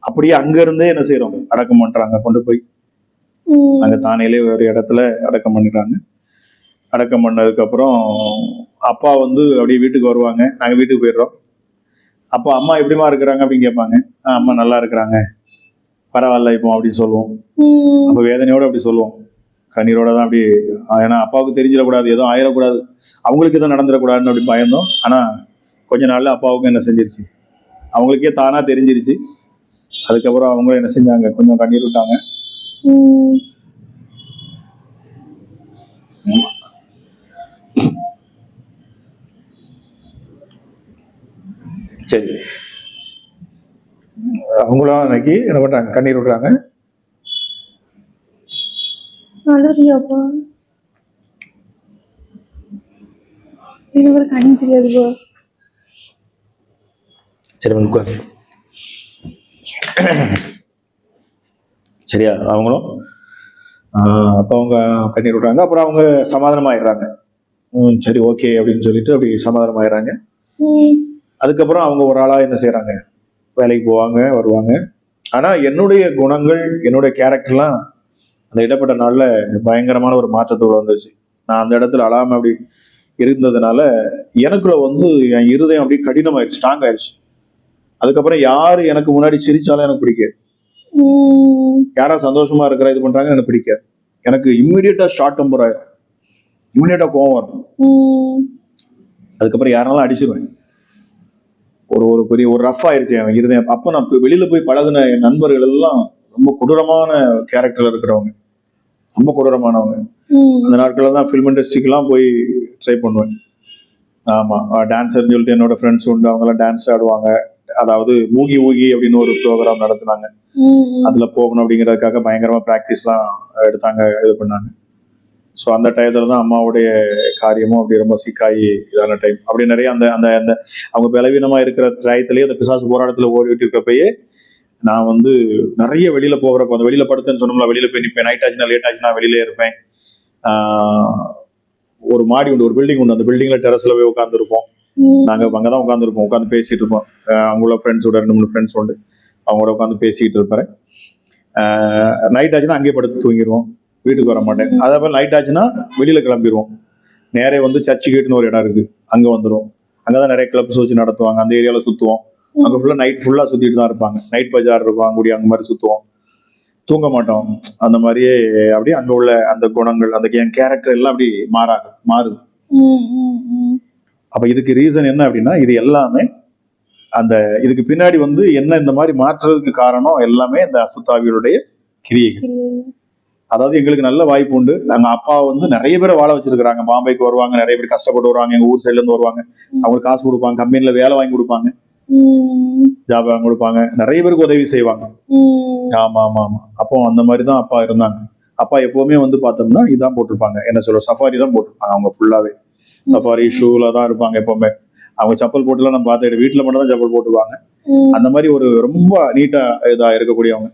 அப்படியே அங்க இருந்தே என்ன செய்யறோம், அடக்கம் பண்றாங்க கொண்டு போய். அங்க தானேலே ஒரு இடத்துல அடக்கம் பண்ணிடுறாங்க. அடக்கம் பண்ணதுக்கு அப்புறம் அப்பா வந்து அப்படியே வீட்டுக்கு வருவாங்க. நாங்க வீட்டுக்கு போயிடுறோம். அப்போ அம்மா எப்படிமா இருக்கிறாங்க அப்படின்னு கேட்பாங்க. அம்மா நல்லா இருக்கிறாங்க, பரவாயில்ல இப்போ அப்படின்னு சொல்லுவோம். அப்ப வேதனையோட அப்படி சொல்லுவோம், கண்ணீரோட தான் அப்படி. ஏன்னா அப்பாவுக்கு தெரிஞ்சிடக்கூடாது, எதுவும் ஆயிடக்கூடாது, அவங்களுக்கு எதுவும் நடந்துடக்கூடாதுன்னு அப்படி பயந்தோம். ஆனா கொஞ்ச நாள்ல அப்பாவுக்கும் என்ன செஞ்சிருச்சு, அவங்களுக்கே தானா தெரிஞ்சிருச்சு. அதுக்கப்புறம் அவங்களும் என்ன செஞ்சாங்க, கொஞ்சம் கண்ணீர் விட்டாங்க. சரி, அவங்களும் அன்னைக்கு என்ன பண்றாங்க, கண்ணீர் விடுறாங்க. அழுறியாப்பா? எனக்கு ஒரு கண்ணு தெரியாதுப்பா. சரி உட்காரு. சரியா, அவங்களும் அப்போ அவங்க கண்ணீர் விடுறாங்க. அப்புறம் அவங்க சமாதானம் ஆயிடுறாங்க. சரி ஓகே அப்படின்னு சொல்லிட்டு அப்படி சமாதானம் ஆயிடுறாங்க. அதுக்கப்புறம் அவங்க ஒரு ஆளா என்ன செய்யறாங்க, வேலைக்கு போவாங்க, வருவாங்க. ஆனா என்னுடைய குணங்கள், என்னுடைய கேரக்டர்லாம் அந்த இடப்பட்ட நாள்ல பயங்கரமான ஒரு மாற்றத்தோடு வந்துருச்சு. நான் அந்த இடத்துல அழாம அப்படி இருந்ததுனால எனக்குள்ள வந்து என் இருதயம் அப்படியே கடினமாயிருச்சு, ஸ்ட்ராங் ஆயிடுச்சு. அதுக்கப்புறம் யாரு எனக்கு முன்னாடி சிரிச்சாலும் எனக்கு பிடிக்காது, யாரா சந்தோஷமா இருக்கிற இது பண்றாங்க எனக்கு பிடிக்காது. எனக்கு இம்மிடியட்டா ஷார்ட் டெம்பர் ஆயிரும், இம்மிடியட்டா கோவம் வரும். அதுக்கப்புறம் யாராலும் அடிச்சிருவேன். ஒரு பெரிய ஒரு ரஃப் ஆயிருச்சு என் இருதயம். அப்போ நான் வெளியில போய் பழகுன என் நண்பர்கள் எல்லாம் ரொம்ப கொடூரமான கேரக்டர்ல இருக்கிறவங்க, ரொம்ப கொடூரமானவங்க. அந்த நாட்கள்ல தான் ஃபிலிம் இண்டஸ்ட்ரிக்கெல்லாம் போய் ட்ரை பண்ணுவேன். ஆமா, டான்ஸர்னு சொல்லிட்டு என்னோட ஃப்ரெண்ட்ஸ் உண்டு, அவங்க எல்லாம் டான்ஸ் ஆடுவாங்க. அதாவது ஊகி ஊகி அப்படின்னு ஒரு ப்ரோக்ராம் நடத்துனாங்க. அதுல போகணும் அப்படிங்கிறதுக்காக பயங்கரமா பிராக்டிஸ்லாம் எடுத்தாங்க, இது பண்ணாங்க. ஸோ அந்த டயத்துல தான் அம்மாவுடைய காரியமும் அப்படி ரொம்ப சிக்காயி இதான டைம். அப்படி நிறைய அந்த அந்த அந்த அவங்க பலவீனமா இருக்கிற டயத்திலேயே அந்த பிசாசு போராட்டத்துல ஓடிட்டு இருக்கப்பயே நான் வந்து நிறைய வெளியில போகிறப்ப, அந்த வெளியில படுத்தேன்னு சொன்னோம்ல, வெளியில போய் நிற்பேன். நைட் ஆச்சுன்னா லேட் ஆச்சுன்னா வெளியிலே இருப்பேன். ஒரு மாடி உண்டு, ஒரு பில்டிங் உண்டு, அந்த பில்டிங்ல டெரஸ்ல போய் உட்காந்துருப்போம். நாங்க அங்கதான் உட்காந்துருப்போம், உட்காந்து பேசிட்டு இருப்போம். அவங்களோட ஃப்ரெண்ட்ஸோட 2-3 ஃப்ரெண்ட்ஸ் உண்டு, அவங்களோட உட்காந்து பேசிட்டு இருப்பேன். நைட் ஆச்சுன்னா அங்கேயே படுத்து தூங்கிடுவோம், வீட்டுக்கு வர மாட்டேன். அதே மாதிரி நைட் ஆச்சுன்னா வெளியில கிளம்பிடுவோம். நேரே வந்து சர்ச்சு கேட்டுன்னு ஒரு இடம் இருக்கு, அங்க வந்துடும். அங்கதான் நிறைய கிளப்ஸ் வச்சு நடத்துவாங்க, அந்த ஏரியால சுத்துவோம். அங்க ஃபுல்லா நைட் ஃபுல்லா சுத்திட்டு தான் இருப்பாங்க. நைட் பஜார் இருக்கும், அங்குடி அந்த மாதிரி சுத்துவோம், தூங்க மாட்டோம். அந்த மாதிரியே அப்படியே அங்க உள்ள அந்த குணங்கள், அந்த என் கேரக்டர் எல்லாம் அப்படி மாறுது. அப்ப இதுக்கு ரீசன் என்ன அப்படின்னா, இது எல்லாமே அந்த இதுக்கு பின்னாடி வந்து என்ன இந்த மாதிரி மாற்றுறதுக்கு காரணம் எல்லாமே இந்த அசுத்தாவியருடைய கிரியைகள். அதாவது எங்களுக்கு நல்ல வாய்ப்பு உண்டு. நாங்க அப்பா வந்து நிறைய பேரை வாழ வச்சிருக்கிறாங்க. பாம்பேக்கு வருவாங்க, நிறைய பேர் கஷ்டப்பட்டு வருவாங்க, எங்க ஊர் சைட்ல இருந்து வருவாங்க. அவங்களுக்கு காசு கொடுப்பாங்க, கம்பெனில வேலை வாங்கி கொடுப்பாங்க, ஜாப் வாங்கி கொடுப்பாங்க, நிறைய பேருக்கு உதவி செய்வாங்க. ஆமா ஆமா ஆமா. அப்போ அந்த மாதிரிதான் அப்பா இருந்தாங்க. அப்பா எப்பவுமே வந்து பார்த்தோம்னா இதான் போட்டிருப்பாங்க, என்ன சொல்ற, சஃபாரி தான் போட்டிருப்பாங்க. அவங்க ஃபுல்லாவே சஃபாரி ஷூல தான் இருப்பாங்க எப்பவுமே. அவங்க செப்பல் போட்டுலாம் நம்ம பார்த்து, வீட்டுல மட்டும் தான் செப்பல் போட்டுவாங்க. அந்த மாதிரி ஒரு ரொம்ப நீட்டா இதா இருக்கக்கூடியவங்க.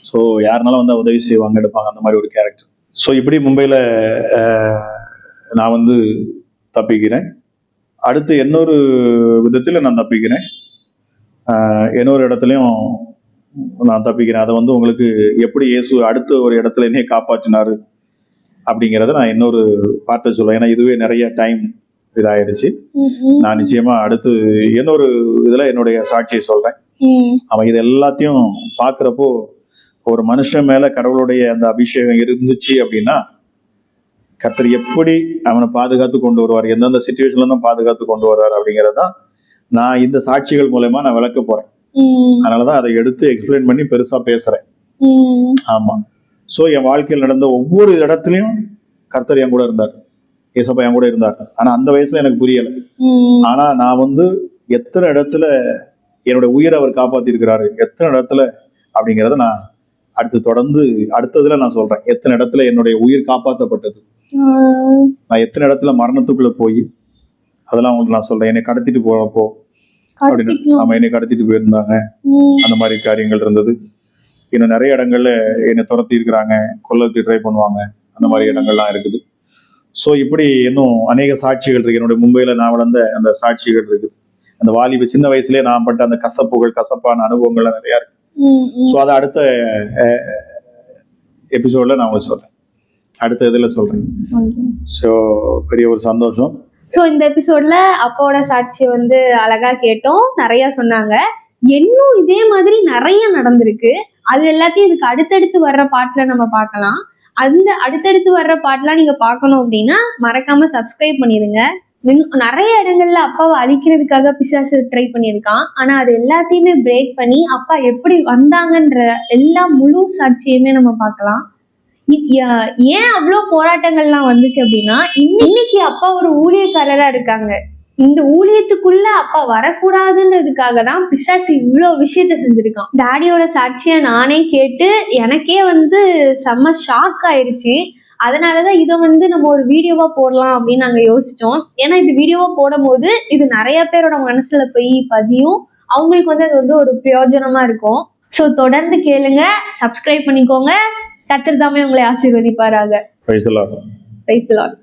ஸோ யாருனாலும் வந்து உதவி செய்வாங்க, எடுப்பாங்க, அந்த மாதிரி ஒரு கேரக்டர். ஸோ இப்படி மும்பையில் நான் வந்து தப்பிக்கிறேன். அடுத்து இன்னொரு விதத்தில் நான் தப்பிக்கிறேன், இன்னொரு இடத்துலையும் நான் தப்பிக்கிறேன். அதை வந்து உங்களுக்கு எப்படி இயேசு அடுத்த ஒரு இடத்துல என்னைய காப்பாற்றினாரு அப்படிங்கிறத நான் இன்னொரு பார்த்து சொல்லுவேன். ஏன்னா இதுவே நிறைய டைம் இதாயிருச்சு. நான் நிச்சயமா அடுத்து இன்னொரு இதுல என்னுடைய சாட்சியை சொல்றேன். அவன் இது எல்லாத்தையும் பாக்குறப்போ ஒரு மனுஷன் மேல கடவுளுடைய அந்த அபிஷேகம் இருந்துச்சு அப்படின்னா கர்த்தர் எப்படி அவனை பாதுகாத்து கொண்டு வருவார், எந்தெந்த சிச்சுவேஷன்ல தான் பாதுகாத்து கொண்டு வருவார் அப்படிங்கறதான் நான் இந்த சாட்சிகள் மூலமா நான் விளக்க போறேன். அதனாலதான் அதை எடுத்து எக்ஸ்பிளைன் பண்ணி பெருசா பேசுறேன். ஆமா. சோ என் வாழ்க்கையில் நடந்த ஒவ்வொரு இடத்துலயும் கர்த்தர் என் கூட இருந்தார், ஏசப்பா என் கூட இருந்தார். ஆனா அந்த வயசுல எனக்கு புரியல. ஆனா நான் வந்து எத்தனை இடத்துல என்னோட உயிரை அவர் காப்பாத்தி இருக்கிறாரு, எத்தனை இடத்துல அப்படிங்கறத நான் அடுத்து தொடர்ந்து அடுத்ததுல நான் சொல்றேன். எத்தனை இடத்துல என்னுடைய உயிர் காப்பாற்றப்பட்டது, நான் எத்தனை இடத்துல மரணத்துக்குள்ள போய் அதெல்லாம் உங்களுக்கு நான் சொல்றேன். என்னை கடத்திட்டு போறப்போ அப்படின்னு, ஆமா, என்னை கடத்திட்டு போயிருந்தாங்க, அந்த மாதிரி காரியங்கள் இருந்தது. இன்னும் நிறைய இடங்கள்ல என்னை துரத்தி இருக்கிறாங்க, கொல்லத்துக்கு ட்ரை பண்ணுவாங்க, அந்த மாதிரி இடங்கள்லாம் இருக்குது. ஸோ இப்படி இன்னும் அநேக சாட்சிகள் இருக்கு. என்னுடைய மும்பையில நான் வளர்ந்த அந்த சாட்சிகள் இருக்குது. அந்த வாலிப சின்ன வயசுலயே நான் பட்ட அந்த கசப்பான அனுபவங்கள்லாம் நிறைய இருக்கு. ஸோ அதை அடுத்த எபிசோடில் நான் உங்களுக்கு சொல்கிறேன், அடுத்த இதில் சொல்கிறேன். ஸோ பெரிய ஒரு சந்தோஷம். ஸோ இந்த எபிசோட்ல அப்பாவோட சாட்சியை வந்து அழகா கேட்டோம், நிறைய சொன்னாங்க. இன்னும் இதே மாதிரி நிறைய நடந்திருக்கு. அது எல்லாத்தையும் இதுக்கு அடுத்தடுத்து வர்ற பாட்டுல நம்ம பார்க்கலாம். அந்த அடுத்தடுத்து வர்ற பாட்டுலாம் நீங்க பார்க்கணும் அப்படின்னா மறக்காம சப்ஸ்கிரைப் பண்ணிருங்க. நிறைய இடங்கள்ல அப்பாவை அழிக்கிறதுக்காக பிசாசு ட்ரை பண்ணியிருக்கான். ஆனா அது எல்லாத்தையுமே பிரேக் பண்ணி அப்பா எப்படி வந்தாங்கன்ற எல்லா முழு சாட்சியுமே நம்ம பார்க்கலாம். ஏன் அவ்வளோ போராட்டங்கள்லாம் வந்துச்சு அப்படின்னா, இன்னைக்கு அப்பா ஒரு ஊழியக்காரரா இருக்காங்க. இந்த ஊழியத்துக்குள்ள அப்பா வரக்கூடாதுன்றதுக்காக தான் பிசாசு இவ்வளோ விஷயத்த செஞ்சிருக்கான். டாடியோட சாட்சியை நானே கேட்டு எனக்கே வந்து செம்ம ஷாக் ஆயிடுச்சு. அதனாலதான் இதை வந்து நம்ம ஒரு வீடியோவா போடலாம் அப்படின்னு நாங்க யோசிச்சோம். ஏன்னா இப்படி வீடியோவா போடும் போது இது நிறைய பேரோட மனசுல போய் பதியும், அவங்களுக்கு வந்து அது வந்து ஒரு பிரயோஜனமா இருக்கும். ஸோ தொடர்ந்து கேளுங்க, சப்ஸ்கிரைப் பண்ணிக்கோங்க. கர்த்தர் தாமே உங்களை ஆசீர்வதிப்பாராக. Praise the Lord. Praise the Lord.